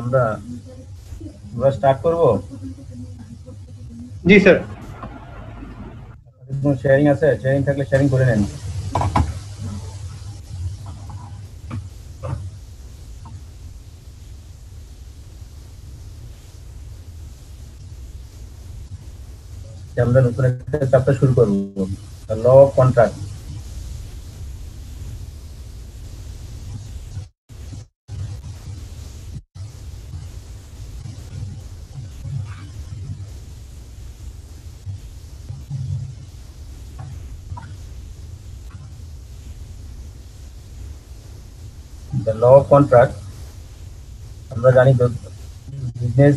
আমরা স্টার্ট করব। জি স্যার। শেয়ারিং আছে? শেয়ারিং থাকলে শেয়ারিং করে নেন। আমরা নতুন একটা চ্যাপ্টার শুরু করব, law of contract. The law of contract. আমরা জানি বিজনেস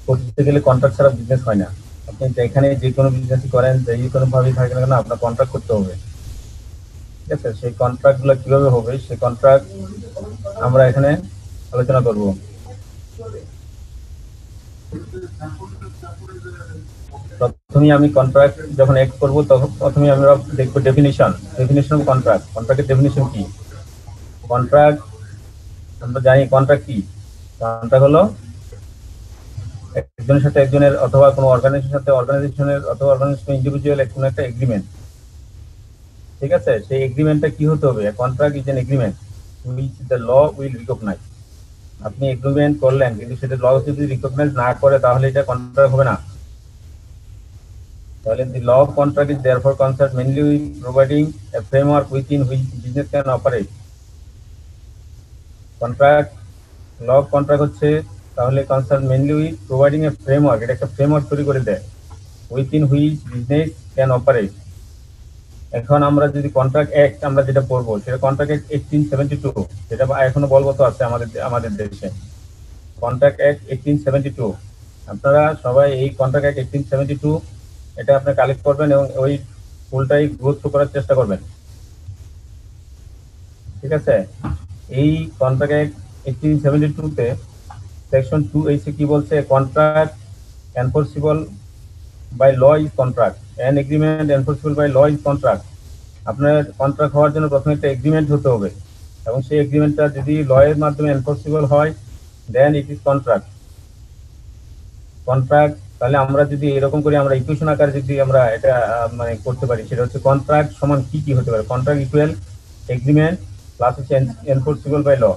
করতে গেলে কন্ট্রাক্ট ছাড়া বিজনেস হয় না। আপনি এখানে যে কোনো বিজনেস করেন, যে কোনো ভাবেই থাকেন না কেন, আপনার কন্ট্রাক্ট করতে হবে। ঠিক আছে, সেই কন্ট্রাক্ট গুলো কিভাবে হবে, সেই কন্ট্রাক্ট আমরা এখানে আলোচনা করব। প্রথমে আমি কন্ট্রাক্ট যখন এড করব, তখন প্রথমে আমরা দেখবো ডেফিনিশন অফ কন্ট্রাক্ট। কন্ট্রাক্টের ডেফিনিশন কি? কন্ট্রাক্ট, আমরা জানি কন্ট্রাক্ট কি। কন্ট্রাক্ট হলো একজনের সাথে একজনের, অথবা কোনো অর্গানাইজেশনের সাথে অর্গানাইজেশনের, অথবা অর্গানাইজেশন ইন্ডিভিজুয়াল কোনো একটা এগ্রিমেন্ট। ঠিক আছে, সেই এগ্রিমেন্টটা কি হতে হবে? Contract is an agreement which the law will recognize. আপনি এগ্রিমেন্ট করলেন, কিন্তু সেটা ল যদি রিকগনাইজ না করে, তাহলে এটা কন্ট্রাক্ট হবে না। তাহলে the law of contract is therefore concerned mainly with providing a framework within which business can operate. Contract, law of contract হচ্ছে তাহলে concerned mainly with providing a framework, এটা একটা ফ্রেমওয়ার্ক তৈরি করে দেয়, within which business can operate. এখন আমরা যদি কন্ট্রাক্ট অ্যাক্ট আমরা যেটা পড়বো, সেটা কন্ট্রাক্ট অ্যাক্ট 1872, যেটা এখনো বলবৎ আছে আমাদের দেশে। কন্ট্রাক্ট অ্যাক্ট 1872, আপনারা সবাই এই কন্ট্রাক্ট অ্যাক্ট 1872 এটা আপনি কালেক্ট করবেন এবং ওই ফুলটাই গ্রোথ করার চেষ্টা করবেন। ঠিক আছে, এই কন্ট্রাক্ট অ্যাক্ট 1872 তে সেকশন 2 এসে কি বলছে? Contract enforceable by law is contract, an agreement enforceable by law is contract. আপনার কন্ট্রাক্ট হওয়ার জন্য প্রথমে একটা এগ্রিমেন্ট হতে হবে, এবং সেই এগ্রিমেন্টটা যদি ল এর মাধ্যমে এনফোর্সিবল হয়, দেন ইট ইজ কন্ট্রাক্ট। কন্ট্রাক্ট, তাহলে আমরা যদি এরকম করি, আমরা ইকুয়েশন আকারে যদি আমরা এটা মানে করতে পারি, সেটা হচ্ছে কন্ট্রাক্ট সমান কি কি হতে পারে? কন্ট্রাক্ট ইকুয়াল এগ্রিমেন্ট প্লাস হচ্ছে এনফোর্সিবল বাই ল।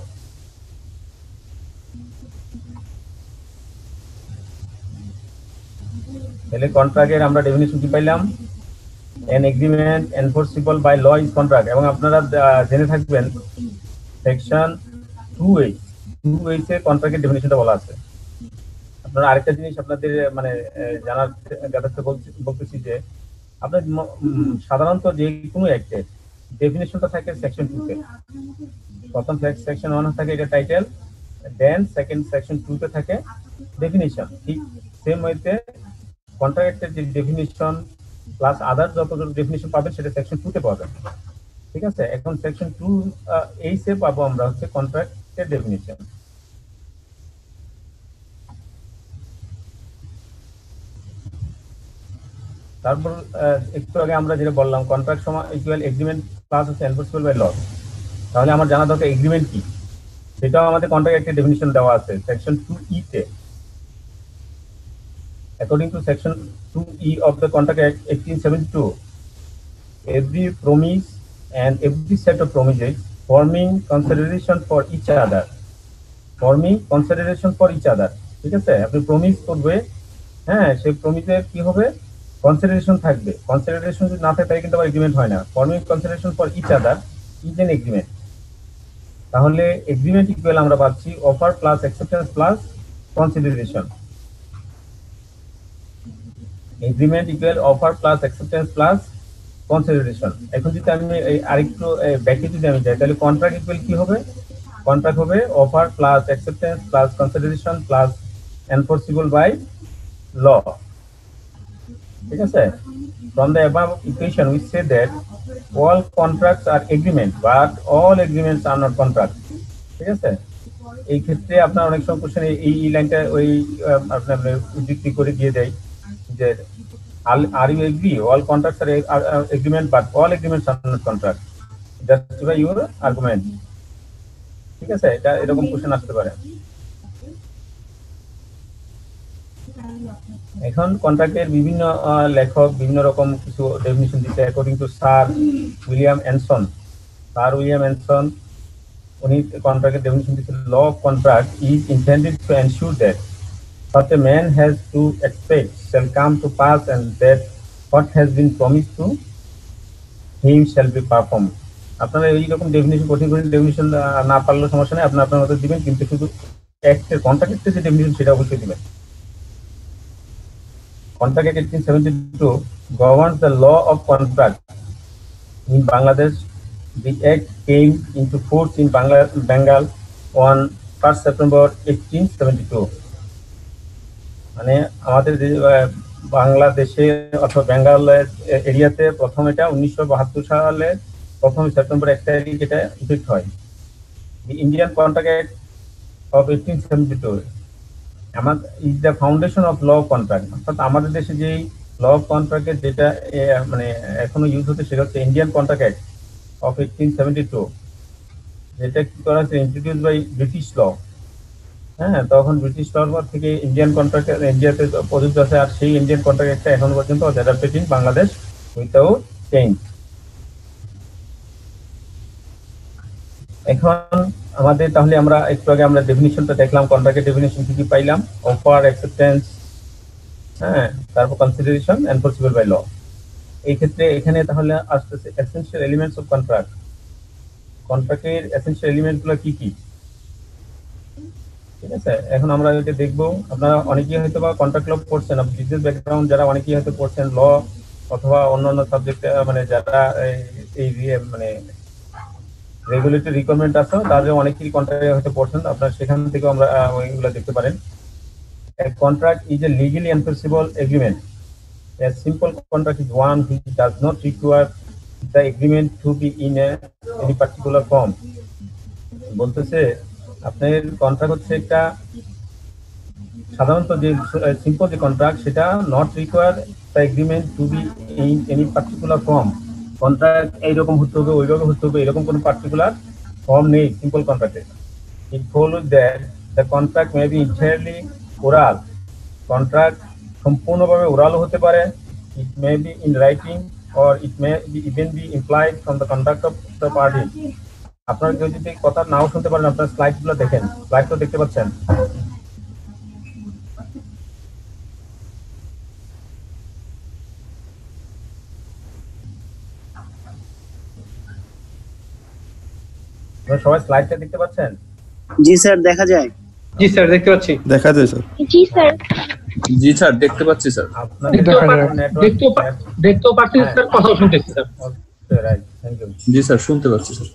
তাহলে কন্ট্রাক্টের আমরা ডেফিনিশন কি পাইলাম? an agreement enforceable by law is contract। এবং আপনারা জেনে থাকবেন সেকশন 2H এ কন্ট্রাক্টের ডেফিনিশনটা বলা আছে। আপনারা আরেকটা জিনিস আপনাদের মানে জানার জ্ঞাতার্থে বলতেছি যে, আপনার সাধারণত যে কোনো অ্যাক্টের ডেফিনিশনটা থাকে সেকশন 2 তে। প্রথম সেকশন 1 থাকে এটা টাইটেল, দেন সেকেন্ড সেকশন 2 তে থাকে ডেফিনিশন। ঠিক সেম ওয়েতে কন্ট্রাক্টের যে ডেফিনিশন প্লাস আদার যত ডেফিনিশন পাবেন, সেটা সেকশন 2 তে পাবেন। ঠিক আছে, এখন সেকশন 2 এই সে পাবো আমরা হচ্ছে কন্ট্রাক্টের ডেফিনিশন। তারপর একটু আগে আমরা যেটা বললাম, কন্ট্রাক্ট সমান ইকুয়াল এগ্রিমেন্ট প্লাস হচ্ছে এনফোর্সেবল বাই ল। তাহলে আমার জানা দরকার এগ্রিমেন্ট কি, সেটাও আমাদের কন্ট্রাক্টের ডেফিনিশন দেওয়া আছে সেকশন 2E তে। According to section 2E of the Contract Act 1872, every promise and every set of promises forming consideration for each other, ঠিক আছে, আপনি প্রমিস করবে, হ্যাঁ, সেই প্রমিসের কি হবে? কনসিডারেশন থাকবে। কনসিডারেশন যদি না থাকে, তাহলে কিন্তু আবার এগ্রিমেন্ট হয় না। Forming consideration for each other is an agreement. তাহলে এগ্রিমেন্ট ইকুয়াল আমরা পাচ্ছি offer plus acceptance plus consideration. Agreement equal offer plus acceptance plus consideration. এখন যদি আমি আরেকটু ব্যাকে যদি আমি যাই, তাহলে কন্ট্রাক্ট ইকুয়াল কি হবে? কন্ট্রাক্ট হবে offer plus acceptance plus consideration plus enforceable by law. ঠিক আছে, from the above equation we say that all contracts are agreement but all agreements are not contract। ঠিক আছে, এই ক্ষেত্রে আপনার অনেক সময় কোশ্চেন এই লাইনটা ওই আপনার যুক্তি করে দিয়ে দেয় যে Are you agree? All contracts are agreement, but all agreements are not contract. Justify your argument. ঠিক আছে, এটা এরকম কোশ্চেন আসতে পারে। এখন কন্ট্রাক্টের বিভিন্ন লেখক বিভিন্ন রকম কিছু ডেফিনিশন দিচ্ছে according to sir William Anson. উনি কন্ট্রাক্টের ডেফিনিশন দিচ্ছে, law of contract is intended to ensure that what a man has to expect shall come to pass and that what has been promised to him shall be performed. আপনারা এইরকম definition কঠিন definition না পারলেও সমস্যা নেই, আপনার আপনার মতো দিবেন, কিন্তু শুধু অ্যাক্টের কন্ট্রাক্টের যে ডেফিনিশন সেটা অবশ্যই দিবেন। Contract Act 1872 governs the law of contract in Bangladesh. The act came into force in Bengal on 1st September 1872. মানে আমাদের যে বাংলাদেশে অথবা বেঙ্গলের এরিয়াতে প্রথম এটা 1972 সালে প্রথম সেপ্টেম্বর 1 তারিখ এটা ইফেক্ট হয়। The Indian Contract Act of 1872 is the foundation of law of contract. অর্থাৎ আমাদের দেশে যেই ল অফ কন্ট্রাক্টের যেটা মানে এখনো ইউজ হচ্ছে সেটা হচ্ছে ইন্ডিয়ান কন্ট্রাক্ট অ্যাক্ট অফ 1872, যেটা কি করা হয়েছে ইন্ট্রোডিউস বাই ব্রিটিশ ল। হ্যাঁ, তখন ব্রিটিশ লর থেকে ইন্ডিয়ান কন্ট্রাক্ট ইন্ডিয়াতে প্রযোজ্য আছে, আর সেই ইন্ডিয়ান কন্ট্রাক্ট একটা এখন পর্যন্ত adapted in Bangladesh without change. এখন আমাদের তাহলে আমরা একটু আগে আমরা ডেফিনিশনটা দেখলাম, কন্ট্রাক্টের ডেফিনিশন কি কি পাইলাম, অফার, অ্যাকসেপ্টেন্স, হ্যাঁ, তারপর কনসিডারেশন, এনফোর্সেবল বাই ল। এই ক্ষেত্রে এখানে তাহলে আসতেছে এসেনশিয়াল এলিমেন্টস অফ কন্ট্রাক্ট। কন্ট্রাক্টের এসেনশিয়াল এলিমেন্টগুলো কি কি, ঠিক আছে? এখন আমরা এটা দেখবো। আপনারা অনেকেই হয়তো বা কন্ট্রাক্ট ল পড়ছেন, বিজনেস ব্যাকগ্রাউন্ড যারা অনেকেই হয়তো পড়ছেন ল অথবা অন্যান্য সাবজেক্ট, মানে যারা এই মানে রেগুলেটরি রিকোয়ারমেন্ট আছে তাদের অনেকেই কন্ট্রাক্ট হয়তো পড়ছেন, আপনারা সেখান থেকে আমরা ওইগুলো দেখতে পারেন। A contract is a legally enforceable agreement. A simple contract is one which does not require the agreement to be in any particular form. বলতেছে আপনার কন্ট্রাক্ট হচ্ছে একটা সাধারণত যে সিম্পল যে কন্ট্রাক্ট সেটা not require the agreement to be in any particular form. Contract এইরকম হতে হবে, ওইরকম হতে হবে, এরকম কোনো পার্টিকুলার ফর্ম নেই সিম্পল কন্ট্রাক্টে। It follows that the contract may be entirely oral. কন্ট্রাক্ট সম্পূর্ণভাবে ওরালও হতে পারে, it may be in writing or it may be even be implied from the conduct of the party. আপনারা কেউ যদি কথা নাও শুনতে পারেন, আপনার স্লাইডগুলো দেখেন, স্লাইড তো দেখতে পাচ্ছেন। সবাই স্লাইডটা দেখতে পাচ্ছেন? জি স্যার, দেখা যায়। জি স্যার, দেখতে পাচ্ছি। দেখা যায় স্যার। জি স্যার। জি স্যার, দেখতে পাচ্ছি স্যার। দেখতেও পাচ্ছি স্যার, কথাও শুনতেছি স্যার। Right, thank you. জি স্যার, শুনতে পাচ্ছি স্যার।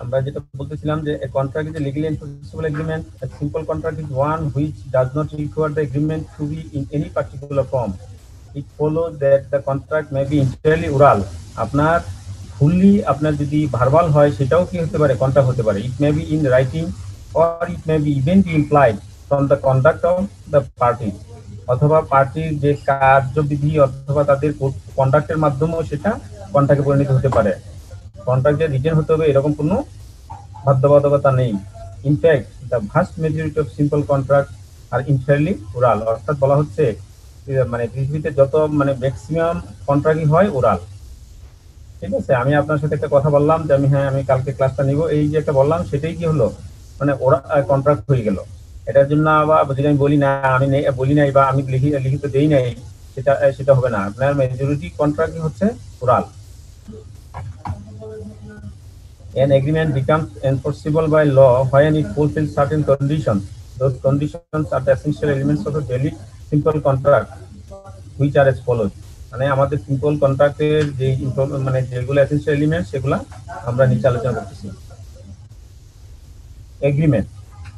আমরা যেটা বলতেছিলাম যে a contract is a legally enforceable agreement. A simple contract is one which does not require the agreement to be in any particular form. It follows that the contract may be entirely oral. আপনার fully আপনার যদি verbal হয় সেটাও কি হতে পারে, contract হতে পারে। It may be in writing or it may be even be implied from the conduct of the party. অথবা পার্টির যে কার্যবিধি অথবা তাদের কন্ডাক্টের মাধ্যমেও সেটা কন্ট্রাক্টে পরিণত হতে পারে। কন্ট্রাক্টে রিটেন হতে হবে এরকম কোনো বাধ্যবাধকতা নেই। In fact the vast majority of simple contract are entirely oral. অর্থাৎ বলা হচ্ছে মানে পৃথিবীতে যত মানে ম্যাক্সিমাম কন্ট্রাক্টই হয় ওরাল। ঠিক আছে, আমি আপনার সাথে একটা কথা বললাম যে আমি কালকে ক্লাসটা নিব, এই যে একটা বললাম সেটাই কি হলো, মানে ওরা কন্ট্রাক্ট হয়ে গেল। এটার জন্য আবার যদি আমি বলি না, আমি বলি নাই বা আমি লিখিত দেই নাই, সেটা হবে না। আপনার মেজরিটি কন্ট্রাক্টই হচ্ছে oral. An agreement becomes enforceable by law when it fulfills certain conditions. Those conditions are the essential elements of a valid simple contract, which are as follows. মানে আমাদের সিম্পল কন্ট্রাক্টের যে মানে যেগুলো এসেনশিয়াল এলিমেন্ট সেগুলো আমরা নিচে আলোচনা করতেছি। এগ্রিমেন্ট,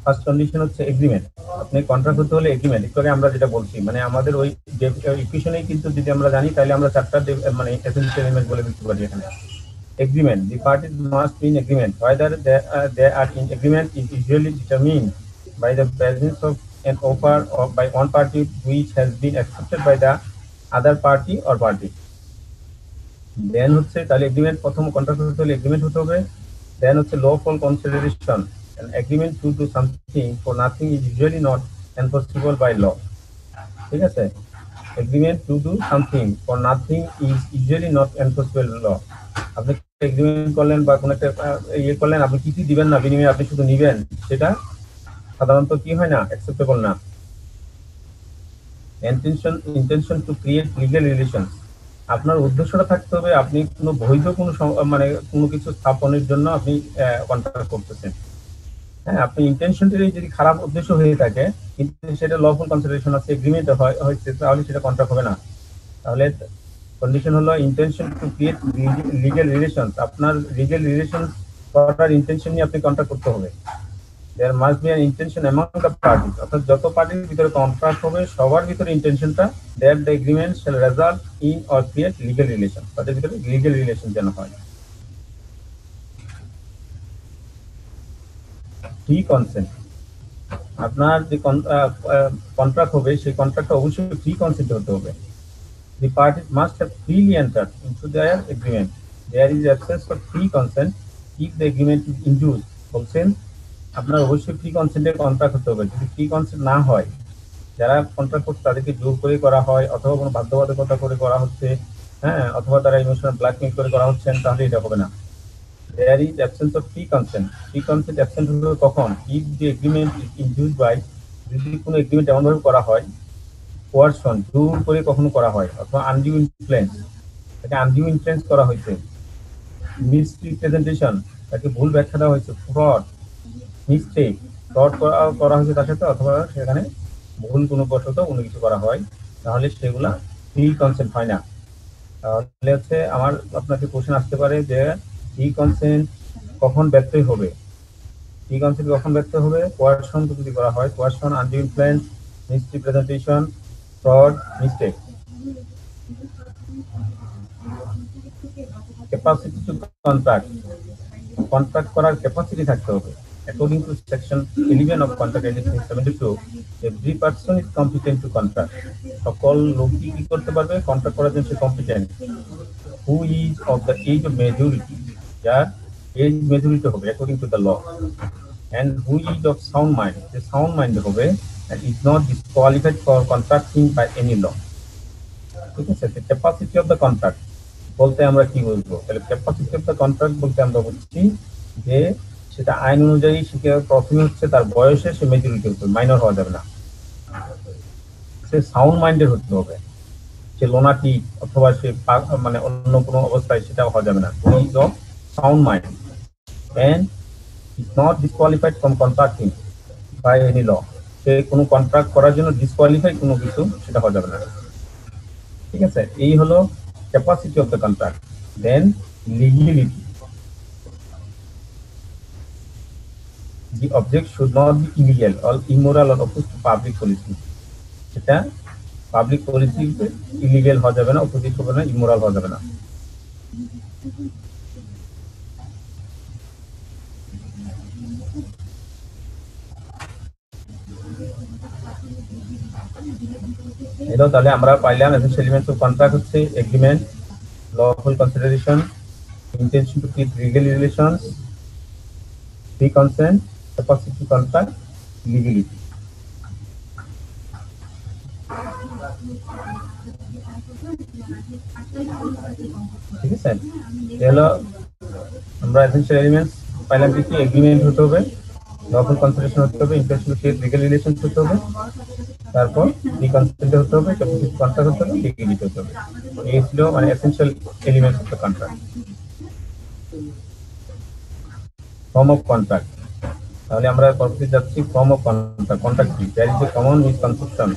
ফার্স্ট কন্ডিশন হচ্ছে এগ্রিমেন্ট। আপনি কন্ট্রাক্ট হতে হলে এগ্রিমেন্ট, একটু আগে আমরা যেটা বলছি, মানে আমাদের ওই ইকুয়েশনেই কিন্তু যদি আমরা জানি তাহলে আমরা চারটা মানে এসেনশিয়াল এলিমেন্ট বলে দিতে পারি এখানে। agreement. The parties must be in agreement. Whether they are in agreement is usually determined by the presence of an offer or by one party which has been accepted by the other party or party. Then হচ্ছে তাহলে agreement প্রথম contract হতে হলে agreement হতে হবে। দেন হচ্ছে lawful consideration, an agreement to do something for nothing is usually not enforceable by law. ঠিক আছে, agreement to do something for nothing is usually not enforceable law. আপনি এগ্রিমেন্ট করলেন বা কোনো একটা ইয়ে করলেন, আপনি কিছু দিবেন না, বিনিময়ে আপনি শুধু নিবেন, সেটা সাধারণত কি হয় না, অ্যাকসেপ্টেবল না। Intention to create legal relation, আপনার উদ্দেশ্যটা থাকতে হবে আপনি কোনো বৈধ কোনো মানে কোনো কিছু স্থাপনের জন্য আপনি কন্ট্রাক্ট করতেছেন। হ্যাঁ, আপনি ইন্টেনশনটাই যদি খারাপ উদ্দেশ্য হয়ে থাকে কিন্তু সেটা লফুল কনসিডারেশন আছে, এগ্রিমেন্ট হয়েছে, তাহলে সেটা কন্ট্রাক্ট হবে না। তাহলে কন্ডিশন হলো intention to create legal relation, আপনার লিগ্যাল রিলেশন করার ইন্টেনশন নিয়ে আপনি কন্ট্রাক্ট করতে হবে। There must be an intention among the parties, অর্থাৎ যত পার্টির ভিতরে কন্ট্রাক্ট হবে সবার ভিতরে ইন্টেনশনটা that the agreement shall result in or create legal relation, তাদের ভিতরে লিগ্যাল রিলেশন যেন হয়। ফ্রি কনসেন্ট, আপনার যে কন্ট্রাক্ট হবে সেই কন্ট্রাক্টটা অবশ্যই ফ্রি কনসেন্ট হতে হবে। The parties must have freely entered into their agreement. There is absence of free consent if the agreement is induced. বলছেন আপনার অবশ্যই ফ্রি কনসেন্টের কন্ট্রাক্ট হতে হবে। যদি ফ্রি কনসেন্ট না হয়, যারা কন্ট্রাক্ট করছে তাদেরকে জোর করে করা হয় অথবা কোনো বাধ্যবাধকতা করে করা হচ্ছে, হ্যাঁ, অথবা তারা ইমোশনাল ব্ল্যাকমেল করে করা হচ্ছেন, তাহলে এটা হবে না। There is absence of free consent. Free consent absent হবে কখন? If the agreement is induced by, যদি কোনো এগ্রিমেন্ট এমনভাবে করা হয়, কোয়ারশন, জোর করে কখনো করা হয়, অথবা আনডিউ ইনফ্লুয়েন্স, তাকে আনডিউ ইনফ্লুয়েন্স করা হয়েছে, মিসরিপ্রেজেন্টেশন, তাকে ভুল ব্যাখ্যা দেওয়া হয়েছে, ফ্রড, মিস্টেক, ফ্রড করা হয়েছে তার সাথে, অথবা সেখানে ভুল কোনো বশত কোনো কিছু করা হয়, তাহলে সেগুলা ফ্রি কনসেন্ট হয় না। তাহলে হচ্ছে আমার আপনাকে কোশ্চেন আসতে পারে যে ফ্রি কনসেন্ট কখন ব্যর্থ হবে? ফ্রি কনসেন্ট কখন ব্যর্থ হবে? কোয়ারশন যদি করা হয়, coercion, undue influence, misrepresentation, fraud, mistake. Capacity to contract, contract করার ক্যাপাসিটি থাকতে হবে। According to section 11 of contract act 1972, every person is competent to contract, সকল লোকই কি করতে পারবে? কন্ট্রাক্ট করার জন্য সে competent. Who is of the age of majority, যার এজ মেজরিটি হবে according to the law, and who is of sound mind, the sound mind হবে and is not disqualified for contracting by any law। ঠিক আছে, capacity of the contract বলতে আমরা কি বলবো? তাহলে ক্যাপাসিটি অফ দ্য কন্ট্রাক্ট বলতে আমরা বলছি যে সেটা আইন অনুযায়ী সে প্রথমে হচ্ছে তার বয়সে সে মেজরিটি হতে হবে, মাইনর হওয়া যাবে না। সে সাউন্ড মাইন্ডের হতে হবে, সে লোনাটিক অথবা সে মানে অন্য কোনো অবস্থায় সেটাও হওয়া যাবে না। Is of sound mind and is not disqualified from contracting by any law, সে কোনো কন্ট্রাক্ট করার জন্য ডিসকোয়ালিফাই কোনো কিছু সেটা হওয়া যাবে না। ঠিক আছে, এই হলো capacity of the contract. Then legality, the object should not be illegal or immoral or opposed to public policy, সেটা পাবলিক পলিসিতে ইলিগেল হওয়া যাবে না, অপোজিট হবে না, ইমোরাল হওয়া যাবে না। এটাও তাহলে আমরা পাইলাম এসেনশিয়াল এলিমেন্টস অফ কন্ট্রাক্ট হচ্ছে agreement, lawful consideration, intention to create legal relations, free consent, capacity to contract, legality. ঠিক আছে, এগুলো আমরা এসেনশিয়াল এলিমেন্টস পাইলাম কি? এগ্রিমেন্ট হতে হবে, লফুল কনসিডারেশন হতে হবে, intention to create legal relations হতে হবে, তারপর ফ্রি কনসেন্ট হতে হবে, ক্যাপাসিটি টু কন্ট্রাক্ট হতে হবে, লিগ্যালিটি হতে হবে। এই ছিল মানে essential elements of the contract. Form of contract, তাহলে আমরা পরবর্তী যাচ্ছি ফর্ম অফ কন্ট্রাক্ট। কন্ট্রাক্ট কি? There is a common misconception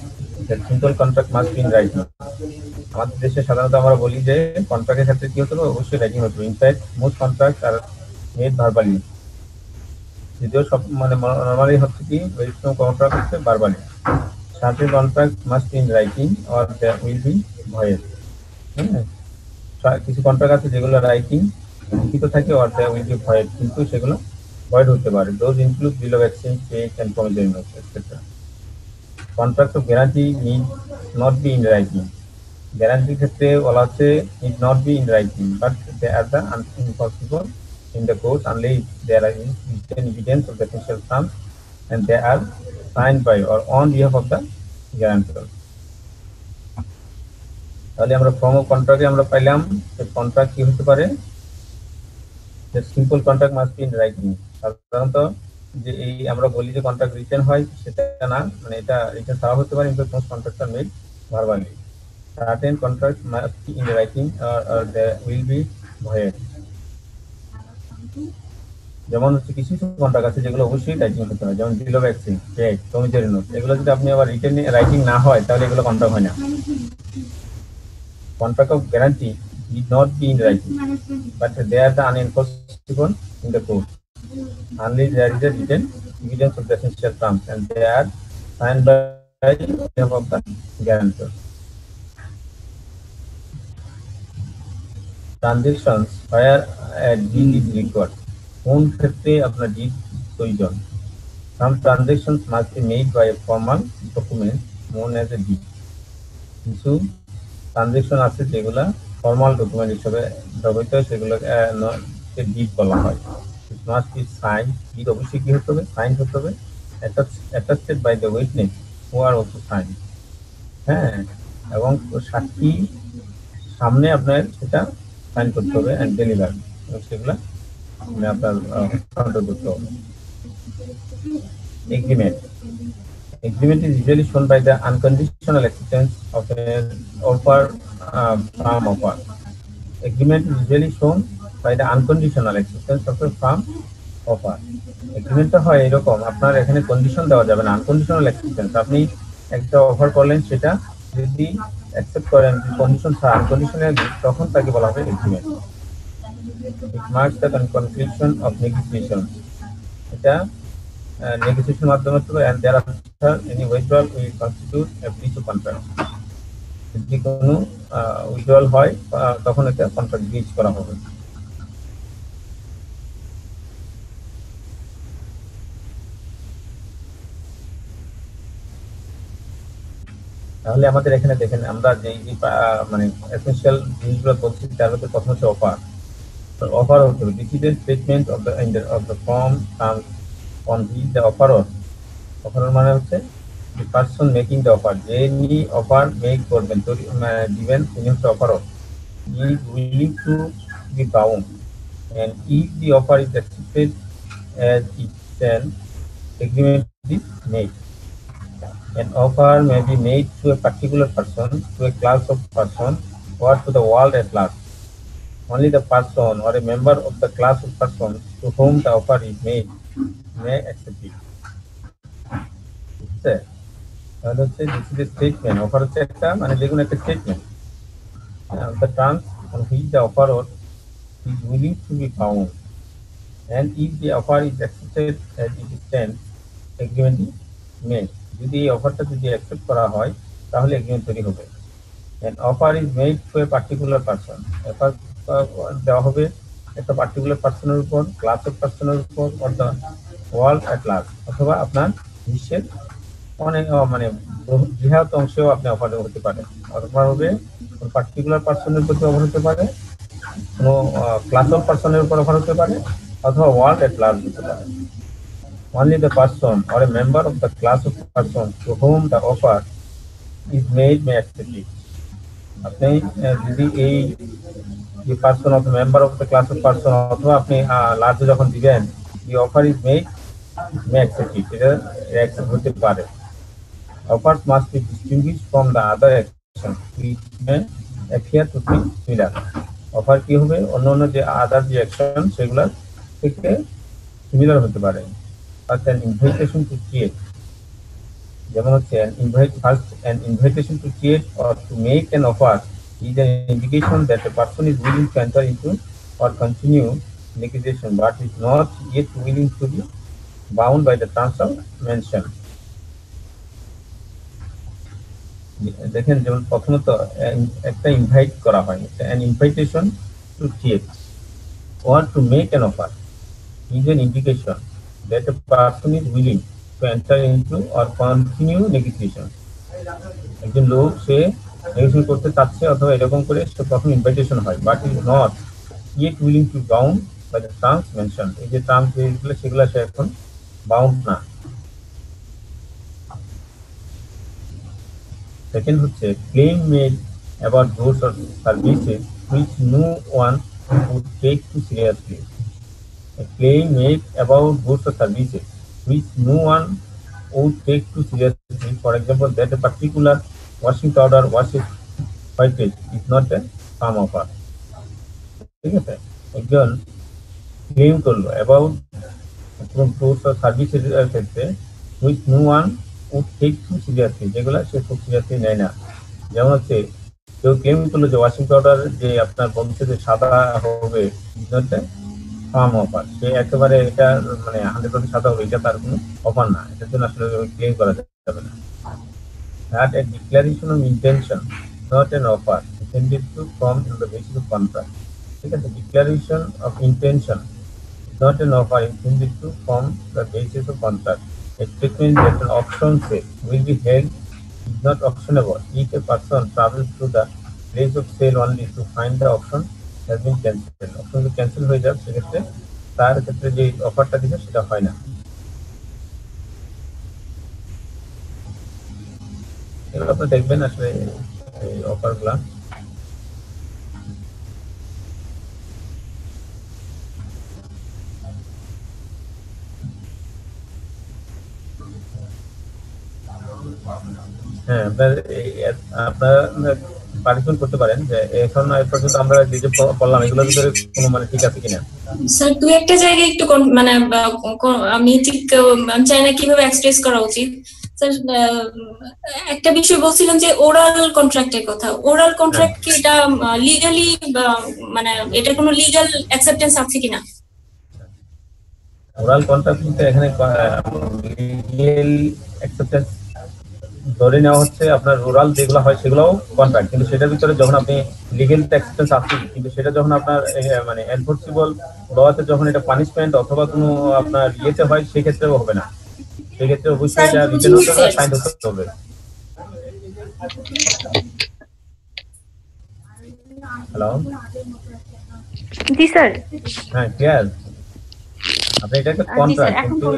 that simple contract must be in writing. আমাদের দেশে সাধারণত আমরা বলি যে কন্ট্রাক্টের ক্ষেত্রে কি হতে হবে? অবশ্যই রাইটিং হতে হবে। In fact most contract are made verbally, যদিও সব মানে নর্মালি হচ্ছে কি ম্যাক্সিমাম কন্ট্রাক্ট হচ্ছে verbally. Certain contract must be in writing or there will be void. হ্যাঁ, কিছু কন্ট্রাক্ট আছে যেগুলো রাইটিং, লিখিত থাকে or they will be void, কিন্তু সেগুলো void হতে পারে। Those include bill of exchange, check and promissory notes, etc. Contract of guarantee need not be in writing. Guarantee ক্ষেত্রে বলা হচ্ছে need not be in writing, but they are the impossible in the court unless there is written evidence of the essential terms and they are signed by or on behalf of the guarantor. তাহলে আমরা form of কন্ট্রাক্টে আমরা পাইলাম যে contract কি হতে পারে, যে simple contract must be in writing. সাধারণত যে এই আমরা বলি যে কন্ট্রাক্ট রিটেন হয় সেটা না, মানে এটা রিটেন ছাড়া হতে পারে, কিন্তু most contract are made verbally. Certain contract must be in writing or they will be void. যেমন হচ্ছে কিছু কন্ট্রাক্ট আছে যেগুলো অবশ্যই রাইটিং হতে হয়, যেমন bill of exchange, cheque, promissory note, এগুলো যদি আপনি আবার রিটেন রাইটিং না হয় তাহলে এগুলো কন্ট্রাক্ট হয় না। Contract of guarantee need not be in writing, but they are the unenforceable in the court unless there is a written evidence of the essential terms and they are signed by behalf of the guarantor. Transactions where a deed is required. কোন ক্ষেত্রে আপনার deed প্রয়োজন? Some transactions must be made by a formal document known as a deed. কিছু transaction আছে যেগুলা formal document হিসেবে ব্যবহৃত হয়, সেগুলোকে ডিড বলা হয়। It must be sign, deed অবশ্যই কি হতে হবে, সাইন হতে হবে, attested by the witness who are also sign. হ্যাঁ, এবং সাক্ষী সামনে আপনার সেটা সাইন করতে হবে অ্যান্ড ডেলিভার, সেগুলা আপনার হস্তান্তর করতে হবে। Agreement. Agreement is usually shown by the unconditional acceptance of an offer from offer. Agreement is usually shown by the unconditional acceptance of a firm offer. এগ্রিমেন্টটা হয় এরকম, আপনার এখানে কন্ডিশন দেওয়া যাবে না, আনকন্ডিশনাল অ্যাকসেপ্টেন্স। আপনি একটা অফার করলেন, সেটা যদি অ্যাকসেপ্ট করেন কন্ডিশন ছাড়া আনকন্ডিশনাল, তখন তাকে বলা হবে agreement. It marks the conclusion of negotiation. এটা নেগোসিয়েশন মাধ্যমে হবে and thereafter any withdrawal will constitute a breach of contract. যদি কোনো উইথড্রয়াল হয় তখন এটা কন্ট্রাক্ট ব্রিচ করা হবে। তাহলে আমাদের এখানে দেখেন আমরা যে মানে এসেনশিয়াল জিনিসগুলো বলছি, তার মধ্যে প্রথম হচ্ছে অফার। অফার হতে হবে this is a statement of the form terms on which the offeror মানে হচ্ছে the person making the offer, যিনি অফার মেক করবেন দিবেন তিনি হচ্ছে অফারর, is willing to be bound and if the offer is accepted as it stands, agreement is made. An offer may be made to a particular person, to a class of person, or to the world at large. Only the person or a member of the class of persons to whom the offer is made may accept it. তাহলে হচ্ছে this is a statement. Offer হচ্ছে একটা মানে দেখুন একটা statement, the terms on which the offeror is willing to be bound and if the offer is accepted as it stands, agreement is made. যদি এই অফারটা যদি অ্যাকসেপ্ট করা হয় তাহলে এগ্রিমেন্ট তৈরি হবে। an offer is made to a particular person, offer দেওয়া হবে একটা পার্টিকুলার পার্সনের উপর, ক্লাস অফ পার্সনের উপর, or the world at large, অথবা আপনার বিশ্বের অনেক মানে বৃহৎ অংশেও আপনি অফার হতে পারে। অফার হবে কোনো পার্টিকুলার পার্সনের প্রতি অফার হতে পারে, কোনো ক্লাস অফ পার্সনের উপর অফার হতে পারে, অথবা ওয়ার্ল্ড অ্যাট লার্জ হতে পারে। Only the person or a member of the class of persons to whom the offer is made may accept it. আপনি যদি এই the person of the member of the class of person অথবা আপনি লার্জে যখন দিবেন, the offer is made may accept it, এটা accept হতে পারে। Offers must be distinguished from the other actions which may appear to be similar. Offer কি হবে, অন্য যে আদার যে অ্যাকশন সেগুলো থেকে সিমিলার হতে পারে। First an invitation to create, যেমন হচ্ছে an invitation to create or to make an offer is an indication that a person is willing to enter into or continue negotiation but is not yet willing to be bound by the terms of mention. দেখেন যেমন প্রথমত একটা invite করা হয়, an invitation to create, want to make an offer is an indication that a person is willing to enter into or continue negotiation. একজন লোক সে negotiation করতে চাচ্ছে অথবা এরকম করে সে প্রথম ইনভাইটেশন হয়, but is not yet willing to bound by the terms mentioned. এই যে টার্মস যেগুলো সেগুলো সে এখন বাউন্ড না। সেকেন্ড হচ্ছে claim made about goods or services which no one would take too seriously. A claim made about goods or services which no one would take too seriously, for example, that a particular washing powder washes whitehead is not a firm offer. ঠিক আছে, একজন claim করলো about goods or সার্ভিসের ক্ষেত্রে which no one would take too seriously, যেগুলো সে খুব seriously নেয় না। যেমন হচ্ছে কেউ ক্লেম করলো যে ওয়াশিং পাউডার যে আপনার বলছে যে সাদা হবে, ফার্ম অফার, সে একেবারে এটা মানে 100% সাদা হবে, এটা তার কোনো অফার না, এটার জন্য আসলে ক্লেম করা যাবে না। That a declaration of intention, not an offer, intended to form on the basis of contract. ঠিক আছে, declaration of intention, not an offer intended to form the basis of contract. A statement that an auction sale will be held is not auctionable if a person travels to the place of sale only to find the auction has been cancelled. Auction যদি cancel হয়ে যায় সেক্ষেত্রে তার ক্ষেত্রে যে অফারটা দিচ্ছে সেটা হয় না। এবার আপনি দেখবেন আসলে এই অফারগুলা হ্যাঁ আপনারা পার্টিসিপেট করতে পারেন যে এখন পর্যন্ত আমরা যে বললাম এগুলোর ভিতরে কোনো মানে ঠিক আছে কিনা। স্যার দুই একটা জায়গায় একটু মানে আমি ঠিক চাই না কিভাবে এক্সপ্রেস করা উচিত। স্যার একটা বিষয় বলছিলেন যে ওরাল কন্ট্রাক্টের কথা, ওরাল কন্ট্রাক্ট কি এটা লিগালি মানে এটা কোনো লিগ্যাল অ্যাকসেপ্টেন্স আছে কিনা? ওরাল কন্ট্রাক্ট কিন্তু এখানে লিগ্যাল অ্যাকসেপ্টেন্স ধরে নেওয়া হচ্ছে, আপনার রুরাল যেগুলো হয় সেগুলোও কন্ট্রাক্ট, কিন্তু সেটার ভিতরে যখন আপনি লিগ্যাল অ্যাকসেপ্টেন্স আছে কিন্তু সেটা যখন আপনার মানে এনফোর্সেবল লতে যখন এটা পানিশমেন্ট অথবা কোনো আপনার ইয়েতে হয় সেক্ষেত্রেও হবে না, সেক্ষেত্রে অবশ্যই এটা রিটেন হতে হবে, সাইন হতে হবে। হ্যালো জি স্যার। হ্যাঁ ক্লিয়ার, আপনি এটাকে কন্ট্রাক্ট কিন্তু